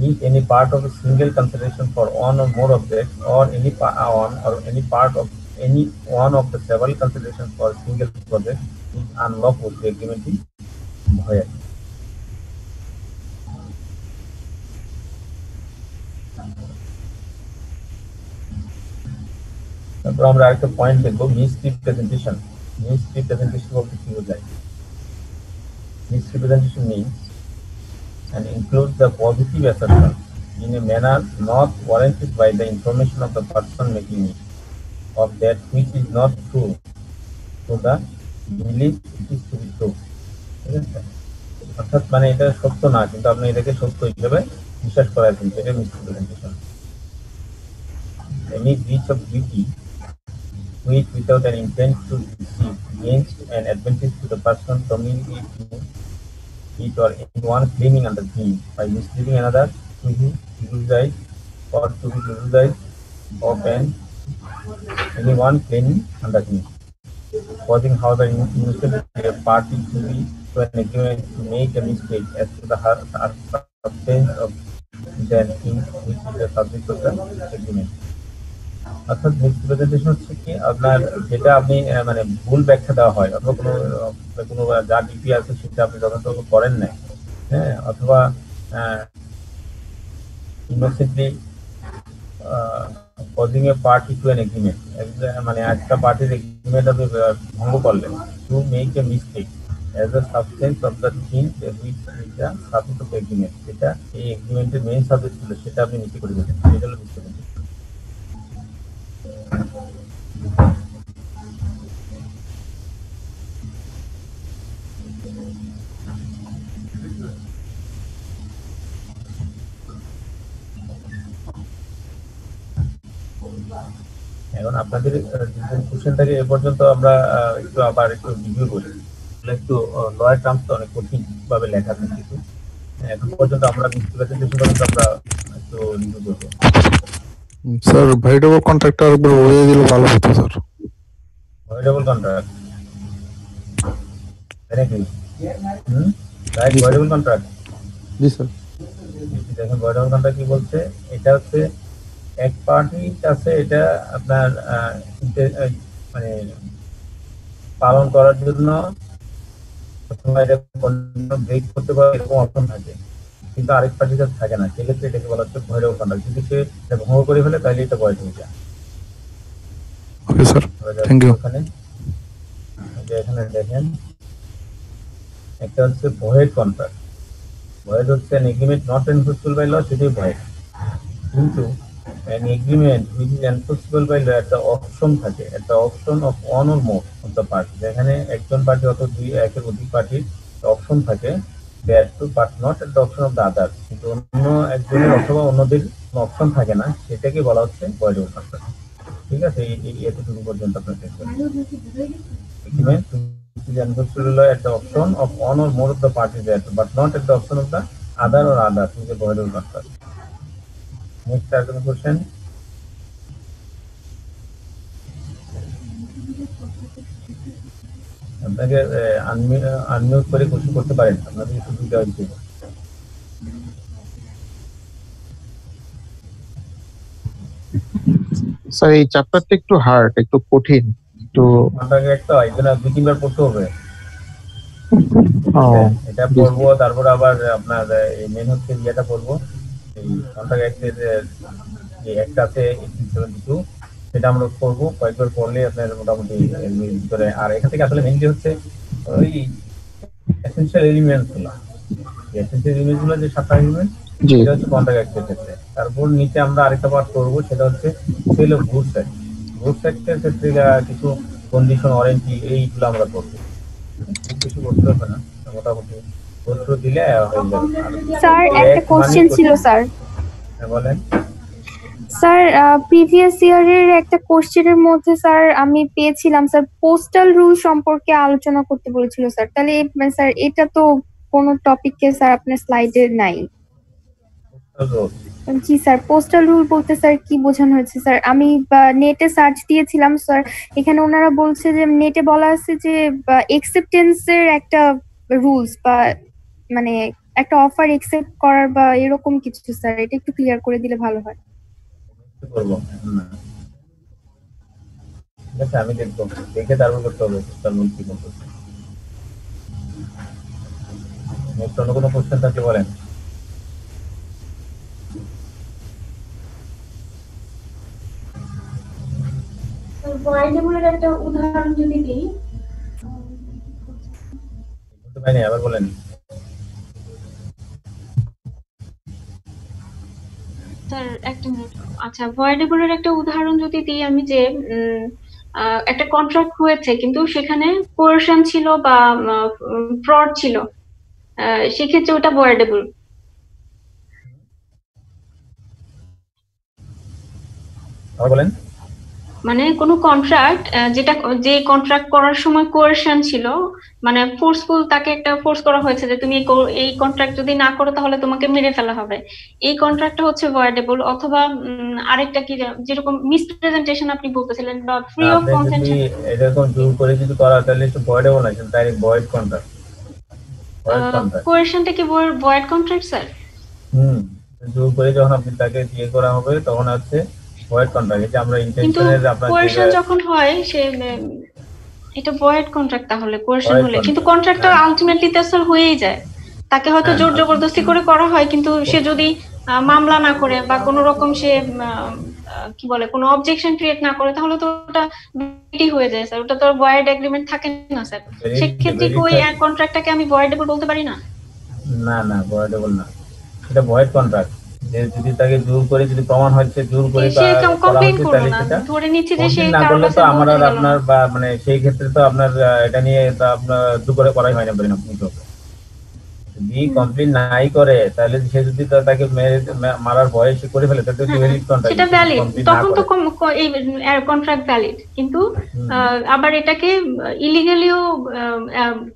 Is any part of a single consideration for one or more objects, or any part of any one of the several considerations for a single project is unlawful, the agreement is void. তারপর আমরা আরেকটা point দেখবো, misrepresentation. Misrepresentation বলতে কি বোঝায়? Misrepresentation means and includes the positive assertion in a manner not warranted by the information of the person making it, of that which is not true to the belief it is to be true. অর্থাৎ মানে এটা সত্য না কিন্তু আপনি এটাকে সত্য হিসেবে বিশ্বাস করাচ্ছেন, এটা misrepresentation. Any breach of duty which without an intent to deceive gains an advantage to the person communicating it or anyone claiming under him by misleading another to be utilized or to be utilized of anyone claiming under him, causing however innocent a party to be to an agreement to make a mistake as to the substance of the thing which is the subject of the agreement. অর্থাৎ misrepresentation হচ্ছে কি আপনার যেটা আপনি মানে ভুল ব্যাখ্যা দেওয়া হয়, অথবা কোনো যা ডিপি আছে সেটা আপনি যথাযথ করেন নাই, হ্যাঁ, অথবা innocently causing a party to an agreement, মানে একটা পার্টির এগ্রিমেন্ট আপনি ভঙ্গ করলেন, to make a mistake as a substance of the thing which is the subject of the agreement, যেটা এই এগ্রিমেন্টের মেইন সাবজেক্ট ছিল সেটা আপনি মিথ্যে করে দিলেন, এটা হলো মিসরিপ্রেজেন্টেশন। এখন আপনাদের কোশ্চেনটাকে এ পর্যন্ত আমরা একটু আবার একটু রিভিউ করি, একটু লয়ার টার্মস তো অনেক কঠিন ভাবে লেখা আছে কিছু, এখন পর্যন্ত আমরা মিসরিপ্রেজেন্টেশন পর্যন্ত আমরা একটু রিভিউ করবো। স্যার ভয়েডেবল কন্ট্রাক্টর উপর বলে দিলে ভালো হতো স্যার। ভয়েডেবল কন্ট্রাক্ট নাকি? Right, voidable contract. জি স্যার। দেখেন ভয়েডেবল কন্ট্রাক্ট কি বলছে, এটা হচ্ছে এক পার্টির কাছে এটা আপনার মানে পালন করার জন্য অথবা এটা ব্রেক করতে পারে এরকম অপশন থাকে, কিন্তু আরেক পার্টির কাছে থাকে না, সেক্ষেত্রে এটাকে বলা হচ্ছে ভয়েডেবল কন্ট্রাক্ট। যদি সে এটা ভঙ্গ করে ফেলে তাহলে এটা ভয়েড হয়ে যায়। Okay sir, thank you. এখানে দেখেন একটা হচ্ছে ভয়েড কন্ট্রাক্ট। ভয়েড হচ্ছে an agreement not enforceable by law, সেটাই ভয়েড। কিন্তু an agreement which is enforceable by law একটা অপশন থাকে, একটা option of one or more of the party, যেখানে একজন পার্টি অথবা দুই একের অধিক পার্টির অপশন থাকে, that to but not at the option of the others, কিন্তু অন্য একজনের অথবা অন্যদের অপশন থাকে না, সেটাকে বলা হচ্ছে ভয়েডেবল কন্ট্রাক্ট। ঠিক আছে, এই এতটুকু পর্যন্ত আপনার agreement which is enforceable by law at the option of one or more of the parties that but not at the option of the other or others is a voidable contract. Next question. আপনাকে unmute করে question করতে পারেন, আপনাদের সুবিধা হচ্ছে। Sir এই চ্যাপ্টারটা একটু হার্ড, একটু কঠিন, একটু আপনাকে একটা এখানে দুই তিনবার পড়তে হবে। এটা পড়বো, তারপর আবার আপনার এই মেন হচ্ছে ইয়েটা পড়বো, এই কন্ট্রাক্ট অ্যাক্টের যে একটা আছে 1872, সেটা আমরা পড়বো। কয়েকবার পড়লে আপনার মোটামুটি ভিতরে, আর এখান থেকে আসলে মেইনলি হচ্ছে ওই এসেনশিয়াল এলিমেন্টস গুলো, এসেনশিয়াল এলিমেন্টস গুলো যে 7টা এলিমেন্ট, সেটা হচ্ছে কন্ট্রাক্ট অ্যাক্টের ক্ষেত্রে। তারপর নিচে আমরা আরেকটা পার্ট করবো, সেটা হচ্ছে sale of goods act. Goods অ্যাক্টের ক্ষেত্রে কিছু কন্ডিশন, ওয়ারেন্টি, এইগুলো আমরা করবো। কিছু করতে হবে না, মোটামুটি উত্তর দিলে হয়ে যাবে। স্যার একটা কোশ্চেন ছিল স্যার। হ্যাঁ বলেন। স্যার প্রিভিয়াস ইয়ারের একটা কোশ্চেনের মধ্যে স্যার আমি পেয়েছিলাম স্যার পোস্টাল রুল সম্পর্কে আলোচনা করতে বলেছিল স্যার। তাহলে স্যার এটা তো কোনো টপিকে স্যার আপনার স্লাইডে নাই। জি স্যার, পোস্টাল রুল বলতে স্যার কি বোঝানো হয়েছে স্যার? আমি নেটে সার্চ দিয়েছিলাম স্যার, এখানে ওনারা বলছে যে নেটে বলা আছে যে একসেপ্টেন্সের একটা রুলস বা মানে একটা অফার একসেপ্ট করার বা এরকম কিছু স্যার, এটা একটু ক্লিয়ার করে দিলে ভালো হয়। করবো ঠিক আছে, আমি দেখবো, দেখে তারপর করতে হবে পোস্টাল রুল কি করতে। নেক্সট অন্য কোনো কোশ্চেন থাকলে বলেন। ভয়েডেবলের একটা উদাহরণ যদি দিই, আবার বলেন। স্যার একটা মিনিট। আচ্ছা, ভয়েডেবলের একটা উদাহরণ যদি দিই আমি, যে একটা কন্ট্রাক্ট হয়েছে কিন্তু সেখানে কোয়েরশন ছিল বা ফ্রড ছিল, সেক্ষেত্রে ওটা ভয়েডেবল। বলেন। মানে কোনো কন্ট্রাক্ট যে কন্ট্রাক্ট করার সময় কোয়েরশন ছিল, মানে ফোর্সফুল, তাকে একটা ফোর্স করা হয়েছে যে তুমি এই কন্ট্রাক্ট যদি না করো তাহলে তোমাকে মেরে ফেলা হবে, এই কন্ট্রাক্টটা হচ্ছে ভয়েডেবল। অথবা আরেকটা কি, যেরকম মিসপ্রেজেন্টেশন আপনি বলতেছিলেন, বা ফ্রি অফ কনসেন্ট, এরকম জোর করে যদি করা তাহলে তো ভয়েডেবল না, সেটা ডাইরেক্ট ভয়েড কন্ট্রাক্ট। কোয়েরশনটা কি ভয়েড কন্ট্রাক্ট স্যার? জোর করে যখন আপনি তাকে দিয়ে করা হবে তখন হচ্ছে ভয়েড কন্ট্রাক্ট। এটা আমরা ইন্টেনশনের আপনার কোয়েরশন যখন হয় সে এটা ভয়েড কন্ট্রাক্ট। তাহলে কোয়েরশন হলে কিন্তু কন্ট্রাক্টটা আলটিমেটলি তো স্যার হয়েই যায়, তাকে হয়তো জোর জবরদস্তি করে করা হয়, কিন্তু সে যদি মামলা না করে বা কোনো রকম সে কি বলে কোনো অবজেকশন ক্রিয়েট না করে তাহলে তো ওটা ভয়েডই হয়ে যায় স্যার, ওটা তো ভয়েড এগ্রিমেন্ট থাকে না স্যার। সেক্ষেত্রে কি ওই কন্ট্রাক্টটাকে আমি ভয়েডেবল বলতে পারি না? না না, ভয়েডেবল না, এটা ভয়েড কন্ট্রাক্ট। যে যদি তাকে জোর করে যদি প্রমাণ হচ্ছে জোর করে সে কমপ্লেইন করবে না, ধরে নিচ্ছি যে সে না করলে তো আমার আর আপনার বা মানে সেই ক্ষেত্রে তো আপনার এটা নিয়ে তো আপনার দুপুরে করাই হয় না বলেন আপনি। তো যদি কমপ্লেইন নাই করে তাহলে সে যদি তাকে মারার ভয় সে করে ফেলে তাহলে তো ভ্যালিড কন্ট্রাক্ট, সেটা ভ্যালিড, তখন তো এই কন্ট্রাক্ট ভ্যালিড। কিন্তু আবার এটাকে ইলিগালিও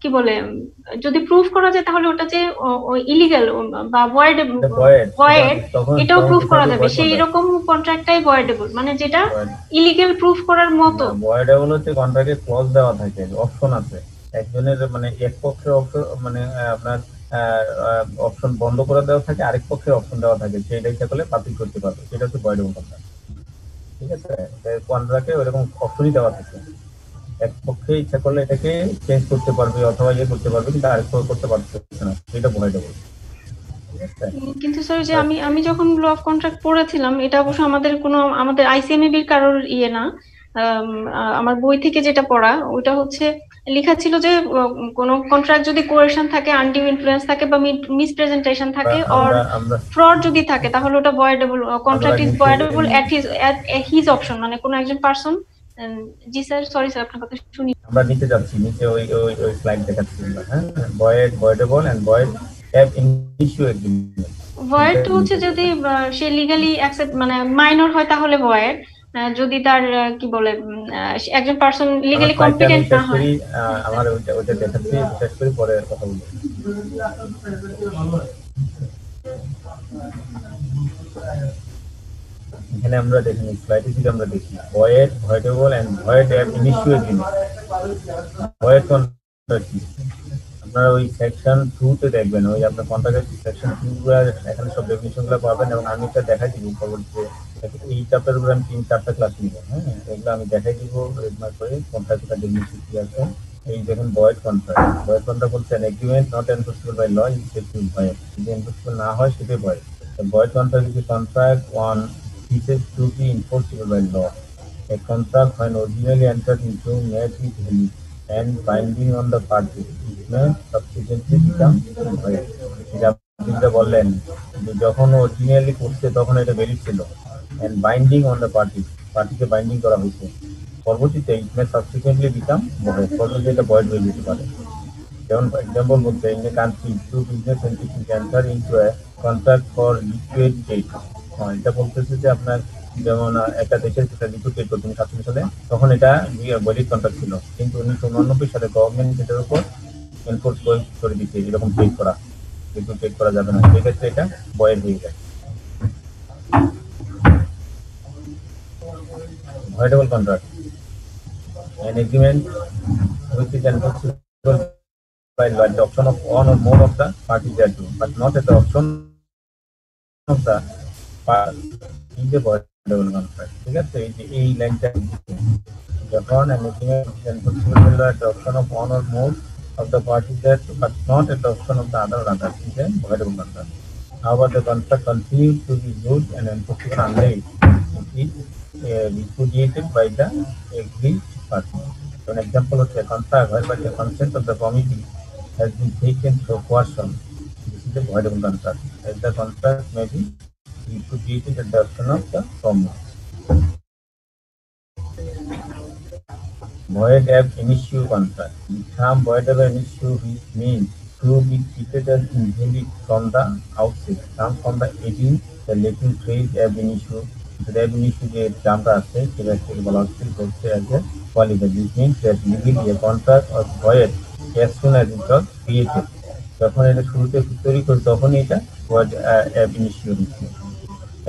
কি বলে যদি প্রুফ করা যায় তাহলে ওটা যে ইলিগাল বা ভয়েড, এটাও প্রুফ করা যাবে। সেই রকম কন্ট্রাক্টটাই ভয়েডেবল, মানে যেটা ইলিগাল প্রুফ করার মতো। ভয়েডেবল হচ্ছে কন্ট্রাক্টে ক্লজ দেওয়া থাকে, অপশন আছে একজনের, মানে এক পক্ষের অপশন, মানে আপনার অপশন বন্ধ করে দেওয়া থাকে, আরেক পক্ষের অপশন দেওয়া থাকে, সেটা ইচ্ছা করলে বাতিল করতে পারবে, সেটা হচ্ছে ভয়েডেবল কন্ট্রাক্ট। ঠিক আছে, কন্ট্রাক্টে ওইরকম অপশনই দেওয়া থাকে, এক পক্ষে ইচ্ছা করলে এটাকে চেঞ্জ করতে পারবে অথবা ইয়ে করতে পারবে, কিন্তু আরেক পক্ষ করতে পারছে না, সেটা ভয়েডেবল। কিন্তু স্যার যে আমি যখন ল অফ কন্ট্রাক্ট পড়েছিলাম, এটা অবশ্য আমাদের আইসিএমএবির কারোর ইয়ে না, আমার বই থেকে যেটা পড়া ওইটা হচ্ছে লেখা ছিল যে কোনো কন্ট্রাক্ট যদি কোয়েরশন থাকে, আনডিউ ইনফ্লুয়েন্স থাকে বা মিসপ্রেজেন্টেশন থাকে অর ফ্রড যদি থাকে তাহলে ওটা voidable, contract is voidable at his option, মানে কোনো একজন পারসন। জি স্যার, সরি স্যার আপনার কথা শুনি। আমরা নিচে যাচ্ছি, নিচে ওই স্লাইড দেখাচ্ছি। হ্যাঁ, voidable and void have initial agreement. Void হচ্ছে যদি সে লিগ্যালি অ্যাকসেপ্ট, মানে মাইনর হয় তাহলে ভয়েড, যদি তার কি বলে একজন পারসন লিগ্যালি কম্পিটেন্ট না হয়। আমার ওইটা দেখাচ্ছি, শেষ করে পরে কথা বলবো। এখানে আমরা দেখি স্লাইডে যদি আমরা দেখি voidable and void have initial agreement. Void contract আপনারা ওই সেকশন 2 তে দেখবেন, ওই আপনার কন্ট্রাক্টের সেকশন 2 এখানে সব ডেফিনিশন গুলো পাবেন, এবং আমি এটা দেখাই দিব পরবর্তীতে। এই চ্যাপ্টার উপরে আমি 3-4টা ক্লাস নিব। হ্যাঁ, এগুলো আমি দেখাই দিব রেগুলার করে কন্ট্রাক্টের ডেফিনিশন কি আছে। এই দেখুন ভয়েড কন্ট্রাক্ট বলছে an agreement not enforceable by law is said to be void। যদি এনফোর্সেবল না হয় সেটাই void. Void contract is a contract on ceases to be enforceable by law. A contract when originally entered into may be valid and binding on the party, it may subsequently become void। যেটা বললেন যে যখন originally করছে তখন এটা valid ছিল, and binding on the party, পার্টিকে binding করা হয়েছে, পরবর্তীতে it may subsequently become void, পরবর্তীতে এটা ভয়েড হয়ে যেতে পারে। যেমন এক্সাম্পল বলতে in a country two business entities enter into a contract for liquid trade এটা বলতেছে যে আপনার যেমন একটা দেশের যেটা লিকুইড ট্রেড করতে 1947 সালে তখন এটা বৈধ কন্ট্রাক্ট ছিল, কিন্তু 1989 সালে গভর্নমেন্ট এটার উপর এনফোর্স করে দিচ্ছে এরকম ট্রেড করা, লিকুইড ট্রেড করা যাবে না, সেক্ষেত্রে এটা বয়েড হয়ে যায়। voidable contract an agreement which is enforceable by law at the option of one or more of the parties thereto, but not at the option of the party is a voidable contract. ঠিক আছে, এই লাইনটা যখন an agreement is enforceable by law at the option of one or more of the parties thereto, but not at the option of the other is a voidable contract. However, the contract continues to be used and enforceable unless it is repudiated by the aggrieved party. So an example of a contract whereby the consent of the committee has been taken through coercion. This is a voidable contract, as the contract may be repudiated at the option of the committee. Void ab initio contract. The term void ab initio means to be treated as invalid from the outset. Comes from the 18, the Latin phrase ab initio. The ab initio যে টার্মটা আছে সেটা থেকে বলা হচ্ছে as a qualifier. This means that legally a contract was void as soon as it was created. যখন এটা শুরুতে তৈরি করে তখন এটা void ab initio হচ্ছে।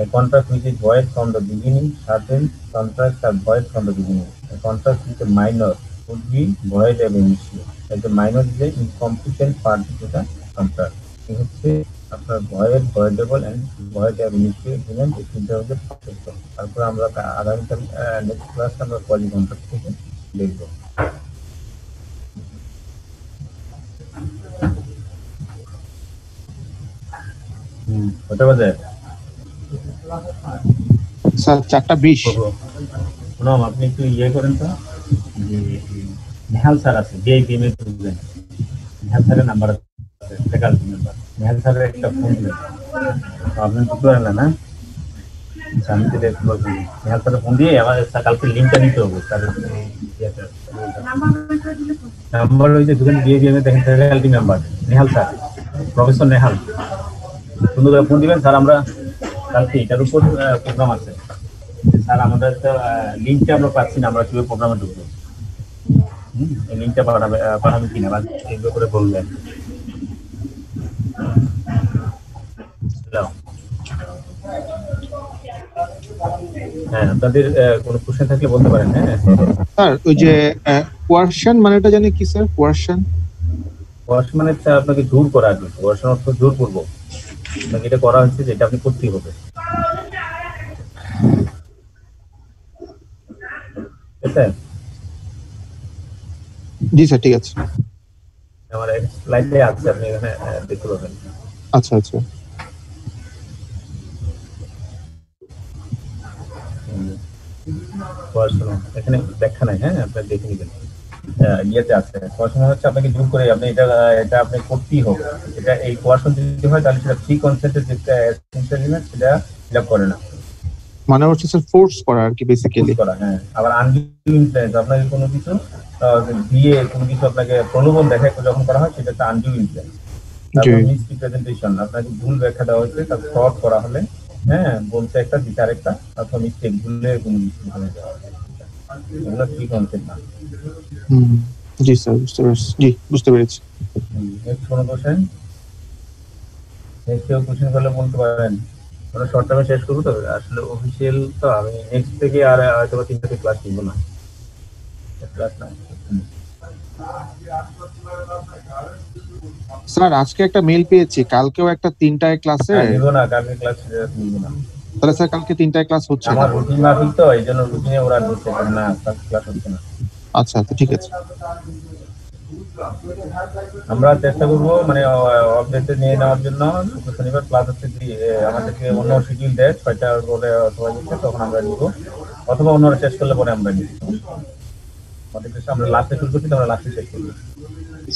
A contract which is void from the beginning, certain contracts are void from the beginning. A contract with a minor would be void ab initio, as the minor is an incompetent party to the contract. It হচ্ছে আপনার void, voidable and void ab initio agreement এই তিনটা হচ্ছে পার্থক্য। তারপর আমরা আগামীকাল next ক্লাসে আমরা কোয়ালি কন্ট্রাক্ট থেকে দেখব। কত বাজে? স্যার 4:20। শুনুন, আপনি একটু ইয়ে করেন তো, যে নেহাল স্যার আছে বিআইপিএম এর প্রেসিডেন্ট, নেহাল স্যারের নাম্বার আছে, ফ্যাকাল্টি মেম্বার, নেহাল স্যারের একটা ফোন দিবেন। আপনি কি করেন না? আমি তো দেখতে পাবো নেহাল স্যারের ফোন দিয়ে আমার কালকে লিঙ্কটা নিতে হবে। স্যারের নাম্বার ওই যে দুজন বিআইপিএম এর দেখেন faculty member Nehal sir, professor Nehal, সুন্দর করে ফোন দিবেন। স্যার আমরা কালকে এটার উপর প্রোগ্রাম আছে, স্যার আমাদের একটা লিঙ্কটা আমরা পাচ্ছি না, আমরা কিভাবে প্রোগ্রামে ঢুকবো, এই লিঙ্কটা পাঠাবেন কিনা বা এইভাবে করে বলবেন। হ্যাঁ, আপনাদের কোনো কোশ্চেন থাকলে বলতে পারেন। হ্যাঁ স্যার, ওই যে কোয়ারশন মানেটা জানি কি স্যার? কোয়ারশন মানে আপনাকে জোর করা আর কি। কোয়ারশন অর্থ জোরপূর্বক আপনাকে এটা করা হচ্ছে, যেটা আপনি করতেই হবে। জি স্যার, ঠিক আছে। আমার স্লাইডে আছে, আপনি এখানে দেখতে পাবেন। আচ্ছা আচ্ছা। পড়াশোনা এখানে ব্যাখ্যা নাই, হ্যাঁ আপনার দেখে নেবেন। ইয়েতে আছে পড়াশোনা হচ্ছে আপনাকে জোর করে আপনি এটা আপনি করতেই হবে। এটা এই কোয়ারশন যদি হয় তাহলে সেটা ফ্রি কনসেন্টের যেটা এসেনশিয়াল এলিমেন্ট সেটা ফিল আপ করে না, মানে হচ্ছে স্যার ফোর্স করা আর কি, বেসিক্যালি করা। হ্যাঁ, আবার আনডিউ ইনফ্লুয়েন্স, আপনাকে কোনো কিছু দিয়ে কোনো কিছু আপনাকে প্রলোভন দেখায় যখন করা হয় সেটা একটা আনডিউ ইনফ্লুয়েন্স। তারপর মিসরিপ্রেজেন্টেশন, আপনাকে ভুল ব্যাখ্যা দেওয়া হচ্ছে, তার ফ্রড করা হলে, হ্যাঁ বলছে একটা দিতে আরেকটা, অথবা মিস্টেক ভুলে কোনো কিছু বলে দেওয়া হয়, এগুলো ফ্রি কনসেন্ট না। জি স্যার, বুঝতে পেরেছি। জি, বুঝতে পেরেছি। নেক্সট কোনো কোশ্চেন? নেক্সট কেউ কোশ্চেন করলে বলতে পারেন। আমরা শর্ট টার্মে শেষ করবো তো, আসলে অফিসিয়াল তো আমি নেক্সট থেকে আর হয়তো 3টা ক্লাস নিব না, ক্লাস না। স্যার আজকে একটা মেইল পেয়েছি, কালকেও একটা 3টায় ক্লাসে নিব না, কালকে ক্লাস নিব না। তাহলে স্যার কালকে 3টায় ক্লাস হচ্ছে না? আমার রুটিন মাফিক তো, এইজন্য রুটিনে ওরা দিচ্ছে না, ক্লাস হচ্ছে না। আচ্ছা আচ্ছা, ঠিক আছে। আমরা চেষ্টা করবো মানে আপডেটে নিয়ে নেওয়ার জন্য। শনিবার ক্লাস হচ্ছে, আমাদেরকে অন্য শিডিউল দেয় 6টা বলে অথবা দিচ্ছে, তখন আমরা নিব, অথবা অন্যরা শেষ করলে পরে আমরা নিব। আমাদের আমরা লাস্টে শুরু করছি, আমরা লাস্টে শেষ করবো।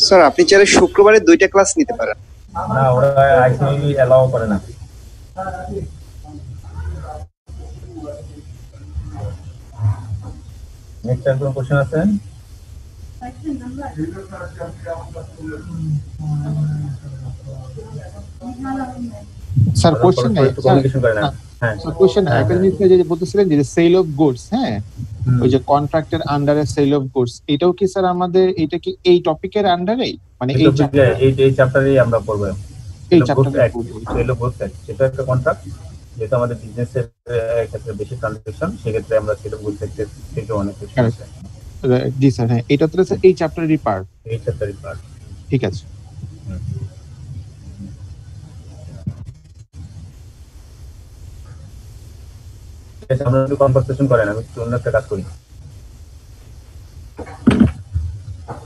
স্যার আপনি চাইলে শুক্রবারে 2টা ক্লাস নিতে পারেন। না, ওরা আইসিবি অ্যালাউ করে না। নেক্সট আর কোনো কোশ্চেন আছে? স্যার কোশ্চেন নাই কমিউনিকেশন করে না। হ্যাঁ স্যার কোশ্চেন একটা জিনিস যে বলতেছিলেন যে সেল অফ গুডস, হ্যাঁ ওই যে কন্ট্রাক্টের আন্ডারে সেল অফ গুডস, এটাও কি স্যার আমাদের এটা কি এই টপিকের আন্ডারে, মানে এই চ্যাপ্টারেই আমরা পড়ব। এই চ্যাপ্টারে সেল অফ গুডস সেটা একটা কন্ট্রাক্ট, যেটা আমাদের বিজনেসের ক্ষেত্রে বেশি ট্রানজাকশন, সেক্ষেত্রে আমরা সেল অফ গুডস থেকে অনেক কিছু। জি স্যার, হ্যাঁ এটা তো স্যার এই চ্যাপ্টারেরই পার্ট। এই চ্যাপ্টারেরই পার্ট, ঠিক আছে। আমরা একটু কনভারসেশন করেন, আমি একটু অন্য একটা কাজ করি।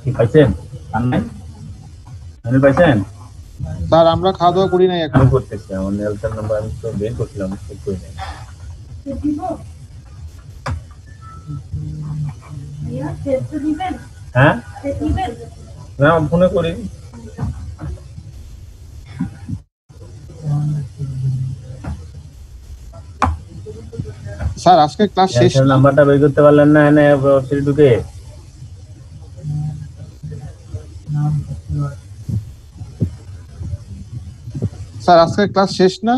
কি পাইছেন? আপনি পাইছেন? স্যার আমরা খাওয়া দাওয়া করি নাই এখন। আমি করতেছি, আমার নেলসন নাম্বার আমি তো বের করছিলাম, চেক করে নেই। হ্যাঁ না ফোনে করি। স্যার আজকে ক্লাস শেষ, নাম্বারটা বের করতে পারলেন না এনে ওয়েবসাইটে ঢুকে? স্যার আজকে ক্লাস শেষ না?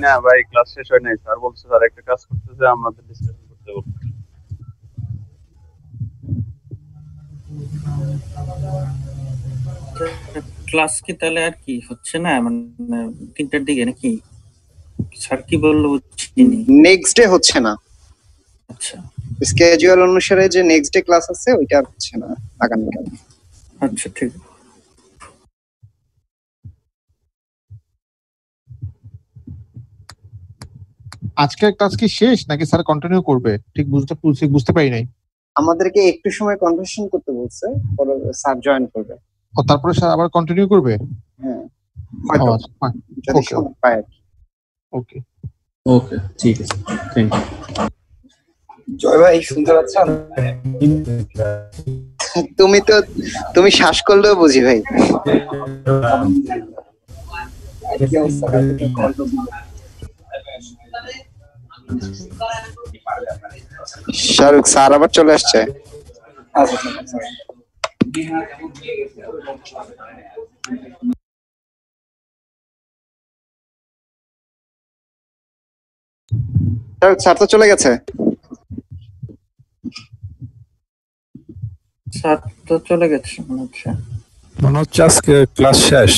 না ভাই ক্লাস শেষ হয় নাই, স্যার বলছে স্যার একটা কাজ করতেছে, আমাদের ডিসকাশন করতে হবে। ক্লাস কি তাহলে আর কি হচ্ছে না, মানে 3টার দিকে নাকি? স্যার কি বললো নেক্সট ডে হচ্ছে না। আচ্ছা স্কেজুয়াল অনুসারে যে নেক্সট ডে ক্লাস আছে ওইটা হচ্ছে না আগামীকাল। আচ্ছা ঠিক। আজকের ক্লাস কি শেষ নাকি স্যার কন্টিনিউ করবে? ঠিক বুঝতে পারি নাই। আমাদেরকে একটু সময় কনভারসেশন করতে বলছে, পরে স্যার জয়েন করবে। ও তারপরে স্যার আবার কন্টিনিউ করবে? হ্যাঁ হয়তো যদি সময় পায়। ওকে ওকে ঠিক আছে, থ্যাংক ইউ। জয় ভাই শুনতে পাচ্ছেন? তুমি শ্বাস করলেও বুঝি ভাই। শাহরুখ স্যার আবার চলে আসছে। স্যার তো চলে গেছে। স্যার তো চলে গেছে মনে হচ্ছে আজকে ক্লাস শেষ।